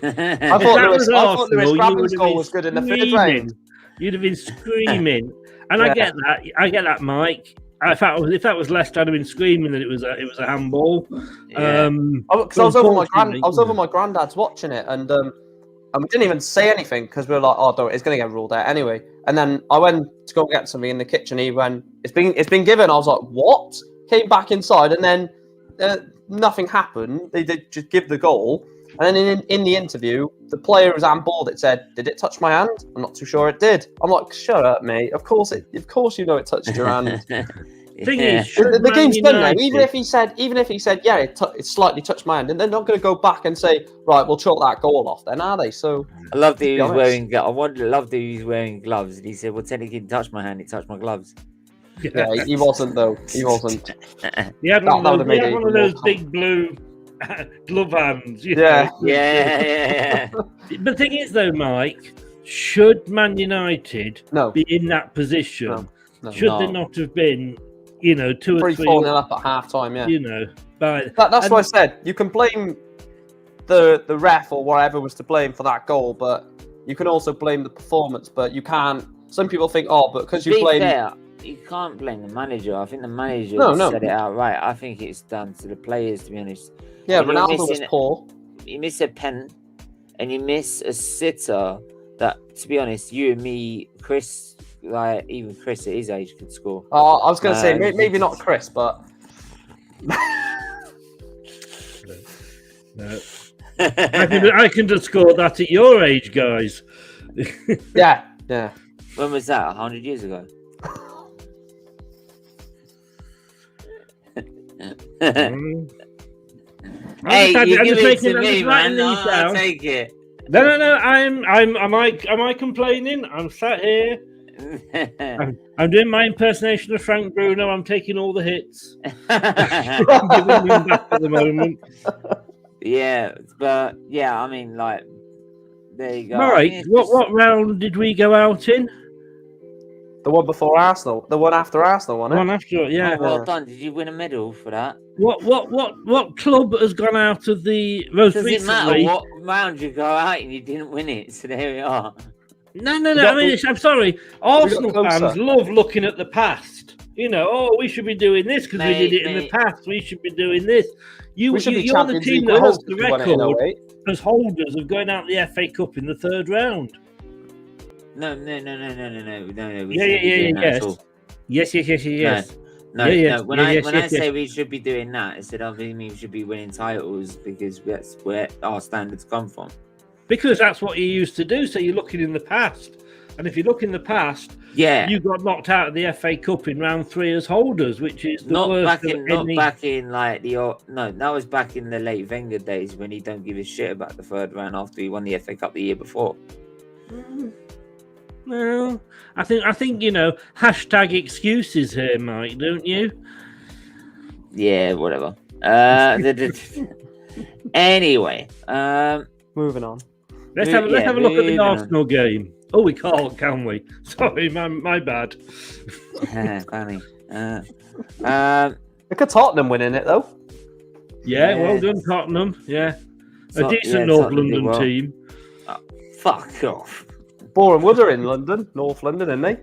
I thought Lewis Grabban's goal was good in the 3rd round. You'd have been screaming. And I get that, Mike. If that was Leicester, I'd have been screaming that it was a handball. Yeah. Because I was over my granddad's watching it, and we didn't even say anything because we were like, "Oh, it's going to get ruled out anyway." And then I went to go get something in the kitchen. He went, "It's been given." I was like, "What?" Came back inside, and then nothing happened. They did just give the goal, and then in the interview, the player was handballed. It said, "Did it touch my hand?" I'm not too sure it did. I'm like, "Shut up, mate. Of course you know it touched your hand." Thing is, the game's done now. Even if he said, "Yeah, it slightly touched my hand," and they're not going to go back and say, "Right, we'll chalk that goal off." Then are they? So I loved that he was wearing. Loved that he was wearing gloves, and he said, "Well, technically, it didn't touch my hand; it touched my gloves." Yeah, he wasn't though. He wasn't. He had one of those big blue glove hands. Yeah. Yeah. But the thing is, though, Mike, should Man United be in that position? No, should they not have been? You know, 2 or 3 4-0 up at half time. Yeah. You know, that's what I said. You can blame the ref or whatever was to blame for that goal, but you can also blame the performance. But you can't. Some people think, but because you blame. Fair, you can't blame the manager. I think the manager said it outright. I think it's down to the players, to be honest. Yeah, Ronaldo was poor. He missed a pen, and you miss a sitter that, to be honest, you and me, Chris, like even Chris at his age could score. Oh, I was going to say maybe not Chris, but No. I can just score that at your age, guys. yeah. When was that? 100 years ago. Hey, you give it to me, man. I'll take it. No. Am I complaining? I'm sat here. I'm doing my impersonation of Frank Bruno. I'm taking all the hits. I'm giving them back at the moment. Yeah, but yeah, I mean, like, there you go. Right, what round did we go out in? The one before Arsenal, the one after Arsenal, wasn't it? One after, yeah. Oh, well done. Did you win a medal for that? What club has gone out of the most Does recently? it matter what round you go out and you didn't win it? So there we are. No. I mean, I'm sorry. Arsenal fans love looking at the past. You know, we should be doing this because we did it in the past. We should be doing this. You're the team that holds the record as holders of going out the FA Cup in the third round. No. Yes. No. When I say we should be doing that, instead of we should be winning titles because that's where our standards come from. Because that's what you used to do. So you're looking in the past, and if you look in the past, you got knocked out of the FA Cup in round 3 as holders, which is the worst. That was back in the late Wenger days when he don't give a shit about the third round after he won the FA Cup the year before. Well, I think hashtag excuses here, Mike, don't you? Yeah, whatever. Anyway, moving on. Let's have a look at the Arsenal game. Oh, we can't, can we? Sorry, my bad. Funny. Look at Tottenham winning it though. Yeah, well done, Tottenham. Yeah, a decent North London team. Oh, fuck off. Boreham Wood are in London, North London, aren't they?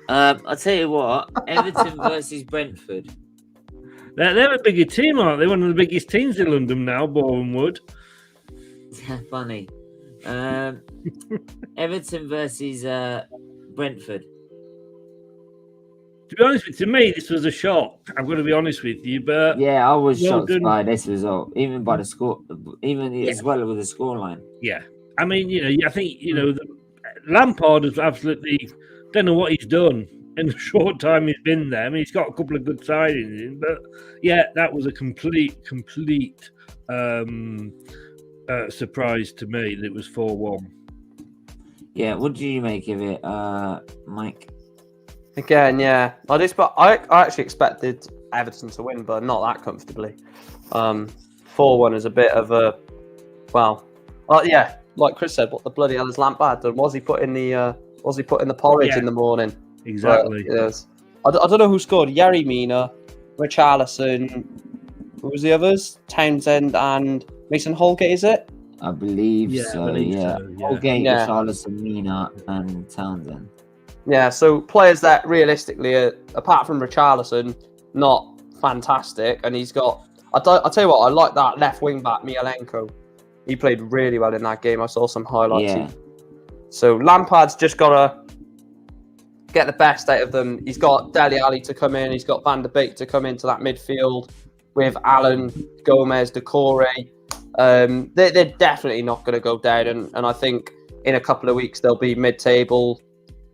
I'll tell you what, Everton versus Brentford. They're a bigger team, aren't they? One of the biggest teams in London now, Boreham Wood. Funny. Everton versus Brentford. To be honest with you, to me, this was a shock. I'm going to be honest with you, but yeah, I was shocked by this result, even by the score, as well with the scoreline. Yeah, I mean, I think Lampard has absolutely don't know what he's done in the short time he's been there. I mean, he's got a couple of good signings in, but yeah, that was a complete surprise to me that it was 4-1. Yeah, what do you make of it, Mike? Again, yeah, I actually expected Everton to win, but not that comfortably. 4-1 is a bit of a like Chris said, what the bloody hell is Lampard done? Was he putting the porridge in the morning? Exactly. Yes. I don't know who scored. Yerry Mina, Richarlison. Who was the others? Townsend and Mason Holgate, is it? I believe so. Yeah. Holgate, yeah. Richarlison, Mina, and Townsend. Yeah. So players that realistically, apart from Richarlison, not fantastic. And he's got. I'll tell you what. I like that left wing back Mialenko. He played really well in that game. I saw some highlights. Yeah. So Lampard's just got to get the best out of them. He's got Dele Alli to come in. He's got Van der Beek to come into that midfield with Allen, Gomez, Decore. They're definitely not going to go down. And I think in a couple of weeks, they'll be mid-table,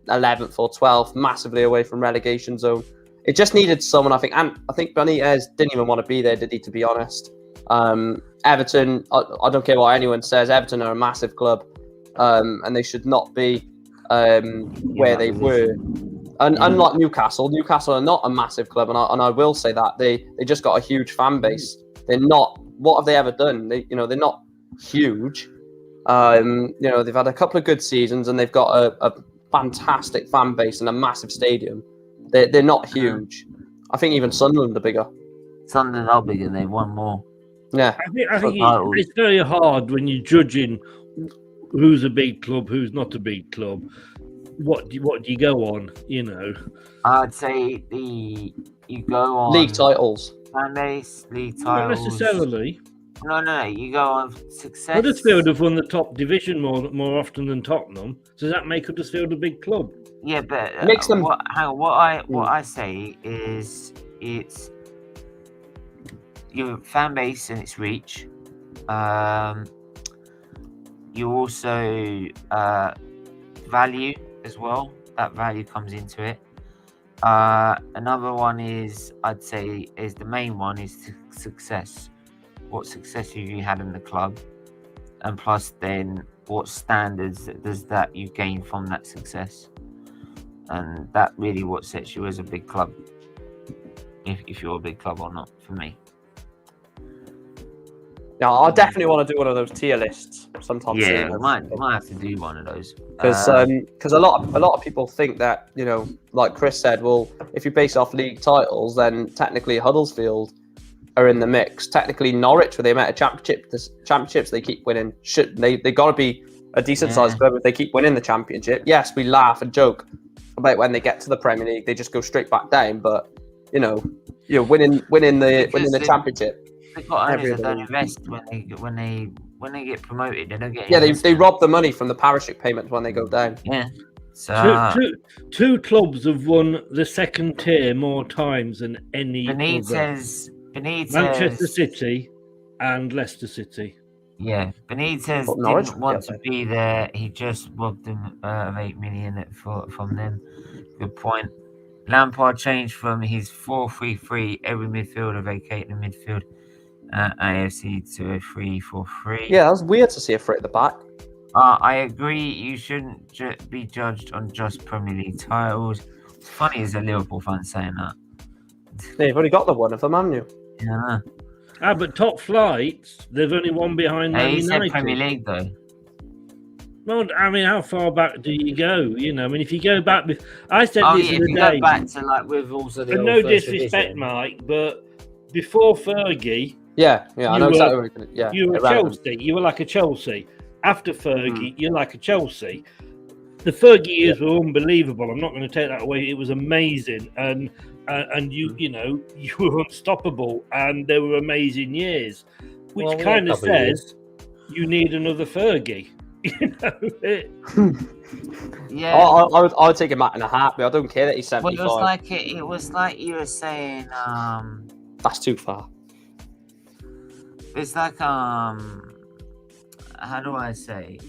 11th or 12th, massively away from relegation zone. It just needed someone, I think. And I think Benitez didn't even want to be there, did he, to be honest? Everton, I don't care what anyone says, Everton are a massive club, and they should not be where they were. And unlike Newcastle are not a massive club, and I will say that they just got a huge fan base. They're not. What have they ever done? They're not huge. They've had a couple of good seasons, and they've got a fantastic fan base and a massive stadium. They're not huge. I think even Sunderland are bigger. Sunderland are bigger. They've won more. Yeah, I think it's very hard when you're judging who's a big club, who's not a big club. What do you go on? I'd say you go on league titles, fan base, league titles. Not necessarily. No. You go on success. Huddersfield have won the top division more often than Tottenham. So does that make Huddersfield a big club? Yeah, but Makes them- what I say is it's your fan base and its reach. You also value as well. That value comes into it. Another one is, I'd say, is the main one is success. What success have you had in the club, and plus then what standards does that you gain from that success, and that really what sets you as a big club, if you're a big club or not. For me. Yeah, I definitely want to do one of those tier lists sometime soon. Yeah, we might have to do one of those. Because a lot of people think that, you know, like Chris said, well, if you base off league titles, then technically Huddersfield are in the mix. Technically Norwich, with the amount of championships they keep winning, they got to be a decent sized club if they keep winning the championship. Yes, we laugh and joke about when they get to the Premier League, they just go straight back down. But winning the championship. They've got owners that don't invest when they get promoted. They don't get. Yeah, they rob the money from the parachute payments when they go down. Yeah. So two clubs have won the second tier more times than any Benitez, Manchester City and Leicester City. Yeah, Benitez didn't want to be there. He just robbed them of 8 million from them. Good point. Lampard changed from his 4-3-3, every midfielder vacating the midfield, AFC to a 3-4-3. Yeah, that's weird to see a three at the back. I agree. You shouldn't be judged on just Premier League titles. It's funny as a Liverpool fan saying that. Yeah, you've only got the one of them, haven't you? Yeah. But top flights, there's only one behind Man He United. said Premier League though. Well, I mean, how far back do you go? You know, I mean, if you go back, I said this the other day. Go back to like with also the. And no disrespect, Mike, but before Fergie, yeah, I know exactly what you're going to. You were Chelsea. You were like a Chelsea. After Fergie, you're like a Chelsea. The Fergie years were unbelievable. I'm not going to take that away. It was amazing, and you were unstoppable, and they were amazing years, which kind of says you need another Fergie. You know. Yeah. I would take him out in a heartbeat. I don't care that he's 75. Well, it was like you were saying. That's too far. It's like how do I say?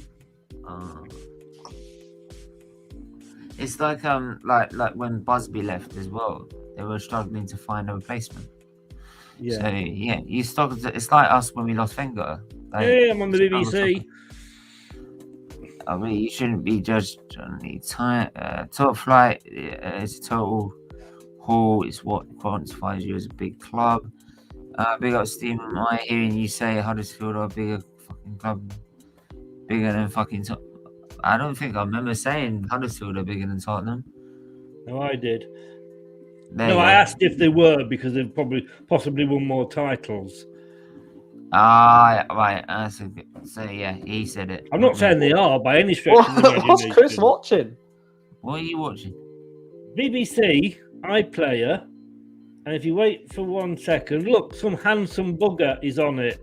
It's like when Busby left as well. They were struggling to find a replacement. Yeah. So yeah, you struggled. It's like us when we lost Wenger. Yeah, I'm on the BBC. I mean, you shouldn't be judged on the time. Top flight is a total haul. It's what quantifies you as a big club. Big up, Steve. Am I hearing you say Huddersfield are a bigger fucking club? Bigger than fucking Tottenham? I don't think I remember saying Huddersfield are bigger than Tottenham. No, I did. I asked if they were because they've possibly won more titles. Right. So yeah, he said it. I'm not saying they are by any stretch of the imagination. What's Chris watching? What are you watching? BBC iPlayer, and if you wait for 1 second, look, some handsome bugger is on it.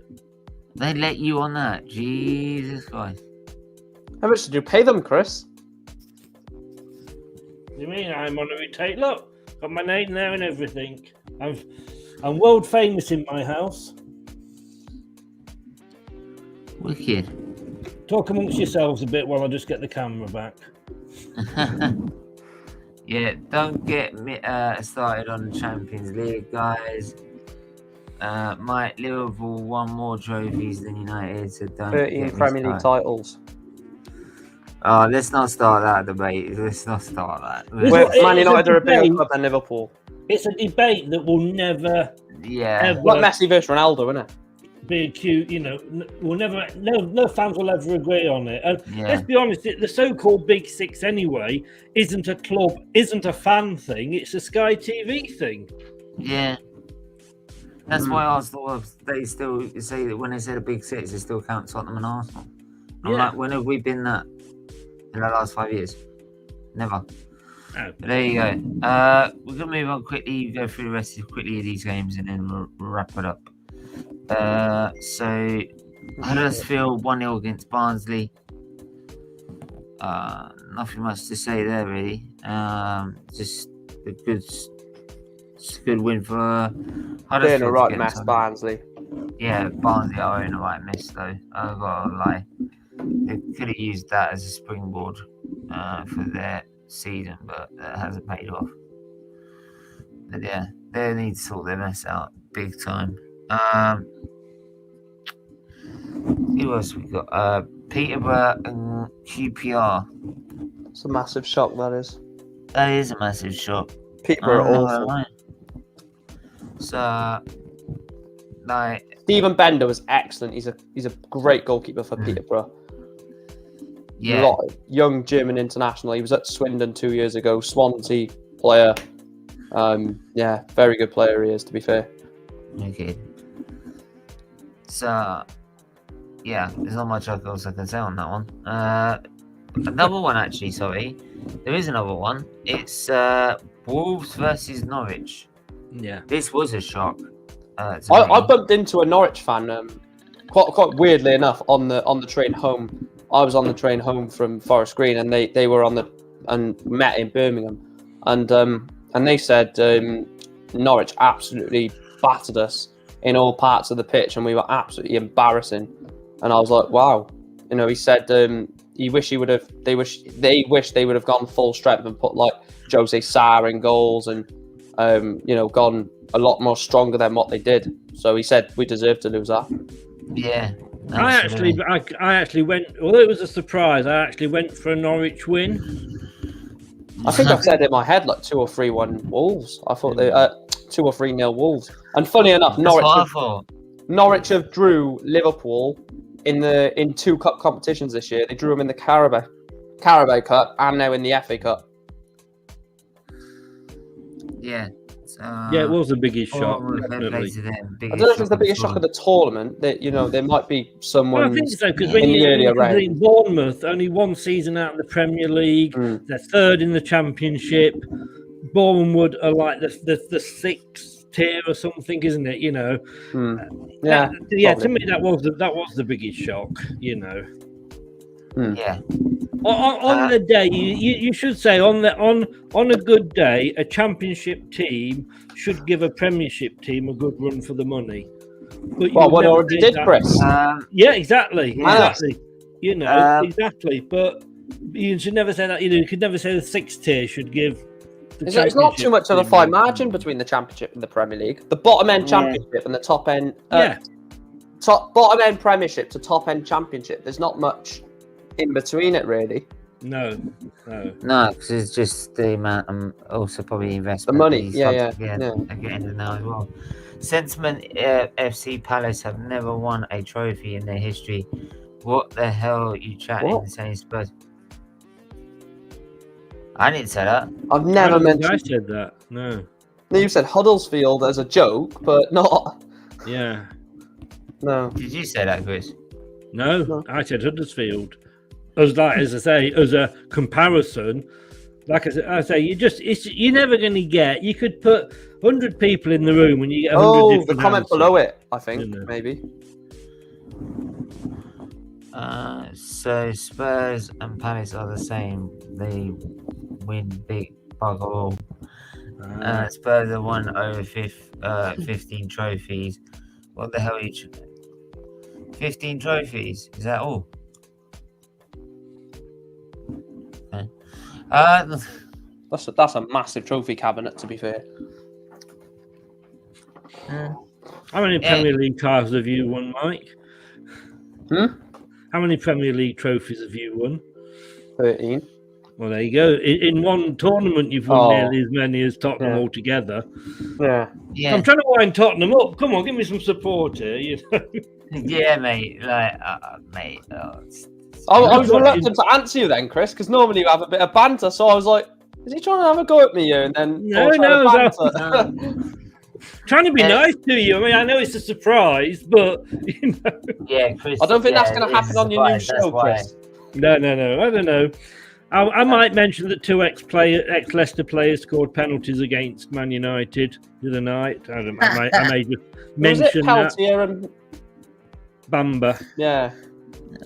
They let you on that? Jesus Christ! How much did you pay them, Chris? You mean I'm on a retake? Look, got my name there and everything. I'm world famous in my house. Wicked. Talk amongst yourselves a bit while I just get the camera back. Yeah, don't get me started on the Champions League, guys. Liverpool won more trophies than United, so don't 13 Premier League titles. Oh, let's not start that debate. Let's not start that. Man United are a bigger club than Liverpool. It's a debate that will never, ever, like Messi versus Ronaldo, isn't it? Be cute, you know. We'll never. No fans will ever agree on it. And let's be honest, the so-called Big Six anyway isn't a club, isn't a fan thing. It's a Sky TV thing. Yeah. That's why Arsenal, they still say that when they say the Big Six, they still count Tottenham and Arsenal. I'm like, when have we been that in the last 5 years? Never. No. But there you go. We're going to move on quickly, go through the rest of these games, and then we'll wrap it up. So Huddersfield 1-0 against Barnsley. Nothing much to say there, really. Just a good win for Huddersfield. They're in a right mess, Barnsley. Yeah, Barnsley are in a right mess, though. I've got to lie. They could have used that as a springboard for their season, but that hasn't paid off. But yeah, they need to sort their mess out big time. Who else we got? Peterborough and QPR. It's a massive shock, that is. That is a massive shock. Peterborough are awful. So, like, Stephen Bender was excellent. He's a great goalkeeper for Peterborough. yeah, Young German international. He was at Swindon 2 years ago. Swansea player. Yeah, very good player he is, to be fair. okay. So, yeah, there's not much else I can say on that one. Another one, actually, sorry. There is another one. It's Wolves versus Norwich. Yeah. This was a shock. I bumped into a Norwich fan, quite weirdly enough, on the train home. I was on the train home from Forest Green, and they were and met in Birmingham, and they said Norwich absolutely battered us in all parts of the pitch, and we were absolutely embarrassing. And I was like, wow. You know, he said they wish they would have gone full strength and put like Jose Sarr in goals and gone a lot more stronger than what they did. So he said we deserve to lose that. Yeah. I actually went, although it was a surprise, I actually went for a Norwich win. I think I've said in my head like 2 or 3-1 Wolves. I thought they 2 or 3-0 Wolves. And funny enough, Norwich have drew Liverpool in 2 cup competitions this year. They drew them in the Carabao Cup and now in the FA Cup. Yeah. Yeah, it was the biggest shock. I don't know if it's the biggest shock of the tournament. That there might be someone. Well, I think so, because when you're in Bournemouth, only 1 season out of the Premier League, they're 3rd in the Championship. Bournemouth are like the 6th tier or something, isn't it? You know. Yeah. To me that was the biggest shock. You know. Yeah. On the day, you should say on a good day, a Championship team should give a Premiership team a good run for the money. But what already did, Chris? Yeah, exactly. You know, exactly. But you should never say that. You could never say the 6th tier should give. It's not too much of a fine margin between the Championship and the Premier League. The bottom end Championship and the top end. Bottom end Premiership to top end Championship. There's not much in between it, really. No, because it's just the amount and also probably investment. The money, yeah. Getting it now as well. Sentiment FC Palace have never won a trophy in their history. What the hell are you chatting saying Spurs? I didn't say that. I've never mentioned. I said that. No. You said Huddersfield as a joke, but not. Yeah. No. Did you say that, Chris? No. I said Huddersfield. As I say, as a comparison, like I say, you're never going to get. You could put 100 people in the room when you get 100 the comment answers. below it, I think, maybe. So Spurs and Palace are the same. They win big bugger all. Spurs have won over 15 trophies. What the hell are you? 15 trophies? Is that all? That's a massive trophy cabinet, to be fair. How many Premier League titles have you won, Mike? How many Premier League trophies have you won? 13. Well, there you go. In one tournament, you've won nearly as many as Tottenham altogether. Yeah. I'm trying to wind Tottenham up. Come on, give me some support here. You know? Yeah, mate. Mate. I was reluctant to answer you then, Chris, because normally you have a bit of banter. So I was like, "Is he trying to have a go at me here?" And then trying to be nice to you. I mean, I know it's a surprise, but you know. Yeah, Chris. I don't think that's going to happen on your new show, Chris. No. I don't know. I might mention that two ex-Leicester players scored penalties against Man United the other night. I may just mention that. Peltier and Bamba. yeah.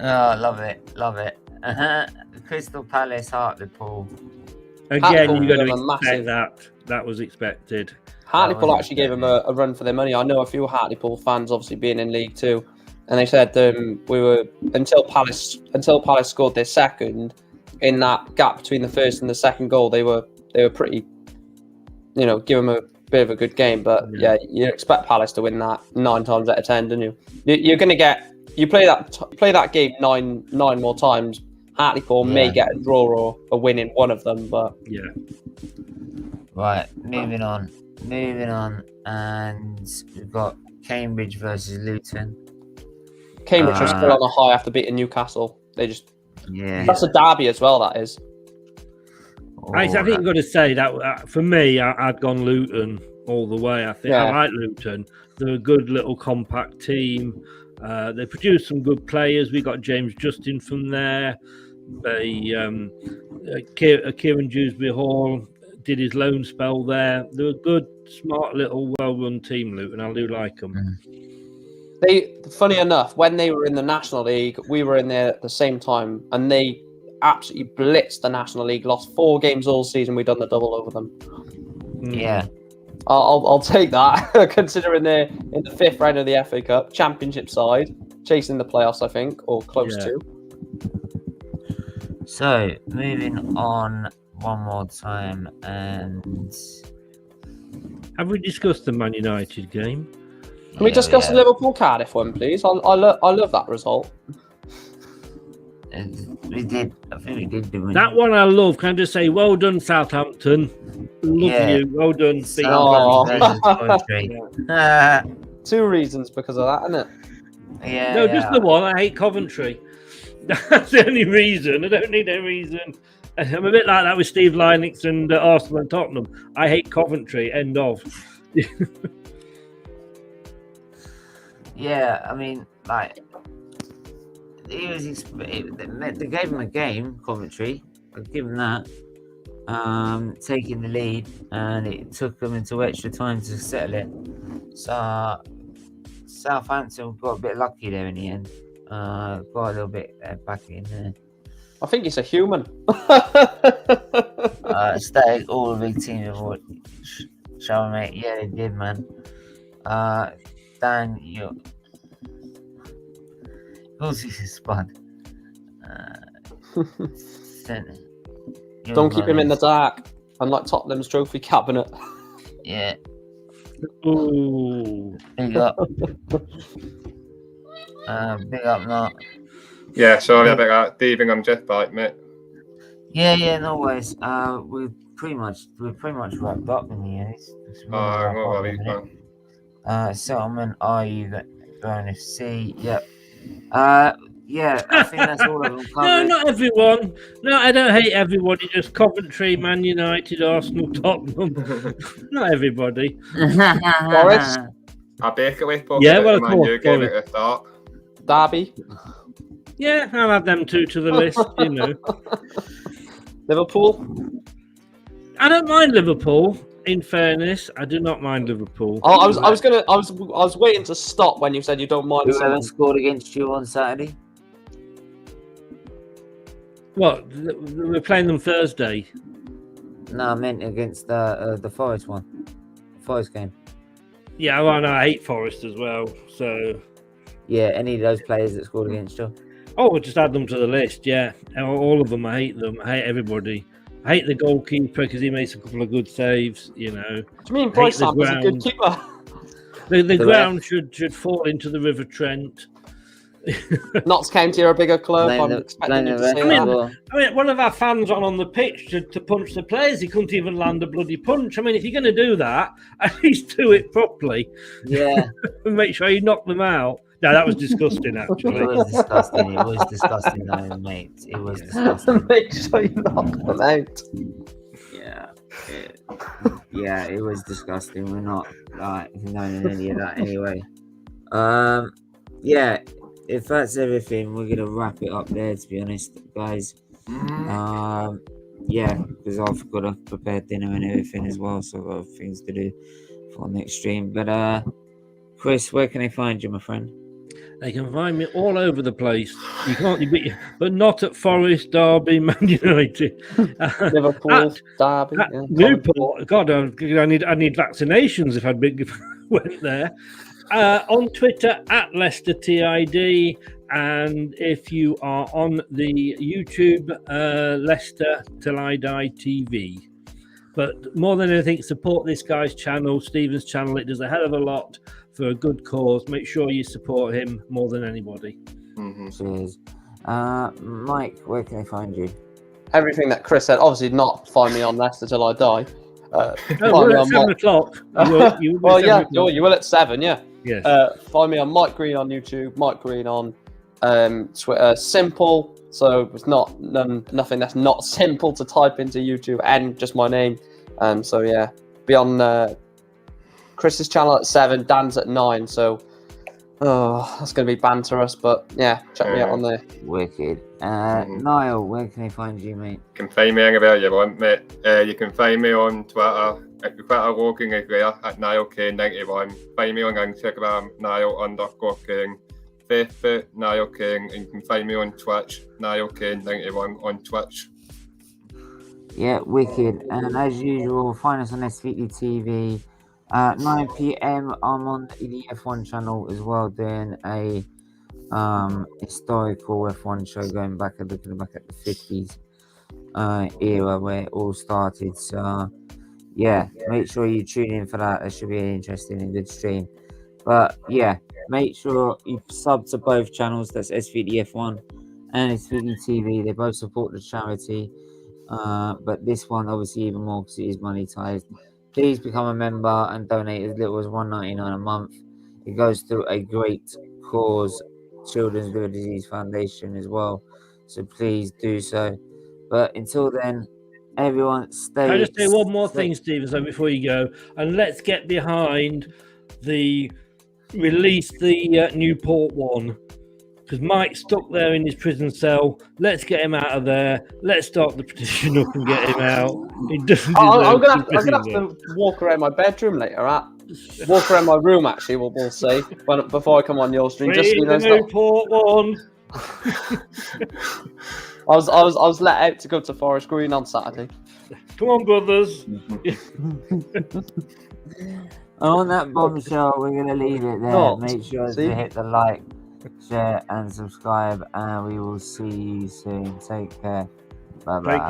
Oh, love it. Crystal Palace, Hartlepool. Again, Hartlepool you're going gave to him a expect massive- that. That was expected. Hartlepool actually gave him a run for their money. I know a few Hartlepool fans, obviously being in League Two, and they said we were until Palace scored their second. In that gap between the first and the second goal, they were pretty, give them a bit of a good game. But yeah, you expect Palace to win that 9 times out of 10, don't you? You're going to play that game nine more times. Hartlepool may get a draw or a win in one of them, but yeah. Right, moving on, and we've got Cambridge versus Luton. Cambridge are still on a high after beating Newcastle. That's a derby as well. That is. I think you've got to say that for me, I'd gone Luton all the way. I think I like Luton. They're a good little compact team. They produced some good players. We got James Justin from there. Kieran Dewsbury Hall did his loan spell there. They're a good, smart little, well-run team, Luton. I do like them. Funny enough, when they were in the National League, we were in there at the same time, and they absolutely blitzed the National League. Lost 4 games all season. We've done the double over them. Yeah. I'll take that, considering they're in the 5th round of the FA Cup, Championship side, chasing the playoffs, I think, or close to. So, moving on one more time, and have we discussed the Man United game? Can we discuss the Liverpool Cardiff one, please? I love that result. We did. I think we did. Didn't we? That one I love. Can I just say, well done, Southampton. Love you. Well done. Two reasons because of that, isn't it? Yeah. No, just the one. I hate Coventry. That's the only reason. I don't need a reason. I'm a bit like that with Steve Linux and Arsenal and Tottenham. I hate Coventry. End of. Yeah, I mean, like, they gave him a game, Coventry. I'll give him that. Taking the lead, and it took them into extra time to settle it. So Southampton got a bit lucky there in the end. Got a little bit back in there. I think he's a human. Static, all the big teams have shown, mate. Yeah, they did, man. Dan, who's this spot? Don't keep him in the dark, unlike Tottenham's trophy cabinet. Yeah. Ooh. Big up. Big up, not. Yeah, sorry about that. Thieving, I'm just back, mate. Yeah, no worries. We're pretty much wrapped up in the end. No worries, man. Settlement, are you going to see? Yep. Yeah, I think that's all of them covered. No, not everyone. No, I don't hate everybody. Just Coventry, Man United, Arsenal, Tottenham. Not everybody. Forest. I basically spoke Yeah, about well, the of Man course, U game at the start. Derby. Yeah, I'll add them two to the list. Liverpool. I don't mind Liverpool. In fairness, I do not mind Liverpool. I was waiting to stop when you said you don't mind. Whoever scored against you on Saturday? What? We're playing them Thursday. No, I meant against the Forest one. Forest game. Yeah, well, no, I hate Forest as well. So. Yeah, any of those players that scored against you. Oh, we'll just add them to the list. Yeah, all of them. I hate them. I hate everybody. I hate the goalkeeper because he makes a couple of good saves. Do you mean Bryce Sam is a good keeper? The ground should fall into the River Trent. Notts County are a bigger club. I'm expecting you to say that. I mean, one of our fans on the pitch to punch the players. He couldn't even land a bloody punch. I mean, if you're going to do that, at least do it properly. Yeah. And make sure you knock them out. No, that was disgusting, actually. It was disgusting. It was disgusting, though, mate. It was disgusting. Make sure you knock them out. Yeah, it was disgusting. We're not knowing any of that anyway. Yeah, if that's everything, we're gonna wrap it up there. To be honest, guys, Yeah, because I've got to prepare dinner and everything as well, so I've got things to do for next stream. But Chris, where can I find you, my friend? They can find me all over the place. You can't, but not at Forest, Derby, Man United, Liverpool, Derby, Newport. God, I need vaccinations if I went there. On Twitter at Leicester TID, and if you are on the YouTube, Leicester Till I Die TV. But more than anything, support this guy's channel, Stephen's channel. It does a hell of a lot for a good cause. Make sure you support him more than anybody. Cheers. Mike, where can I find you? Everything that Chris said. Obviously, not find me on Leicester Till I Die. We're at 7 o'clock. You will at 7, yeah. Yes. Find me on Mike Green on YouTube, Mike Green on Twitter. Simple, so it's nothing that's not simple to type into YouTube, and just my name. So yeah, be on Chris's channel at 7, Dan's at 9. So that's going to be banterous, but yeah, check me out on there. Wicked. Niall, where can I find you, mate? You can find me anywhere you want, mate. You can find me on Twitter. If you're Twitter looking at NiallKane91. Find me on Instagram, Niall_King. Facebook, Niall King, and you can find me on Twitch, NiallKane91 on Twitch. Yeah, wicked. And as usual, find us on SFeatleyTV. 9 PM, I'm on the F1 channel as well, doing a historical F1 show, looking back at the 50s era where it all started. So yeah, make sure you tune in for that. That should be an interesting and good stream. But yeah, make sure you sub to both channels. That's SFeatleyF1 and SFeatleyTV. They both support the charity, but this one obviously even more because it is monetized. Please become a member and donate as little as $1.99 a month. It goes to a great cause, Children's Liver Disease Foundation as well. So please do so. But until then, everyone stay. Can I just say one more thing, Stephen, so before you go? And let's get behind the release the Newport one. Because Mike's stuck there in his prison cell. Let's get him out of there. Let's start the petition up and get him out. He doesn't. I'm gonna have to walk around my bedroom later. Walk around my room. Actually, we'll see before I come on your stream. Just the Newport one. I was let out to go to Forest Green on Saturday. Come on, brothers. On that bombshell, we're gonna leave it there. Make sure to hit the like, share, and subscribe, and we will see you soon. Take care. Bye bye.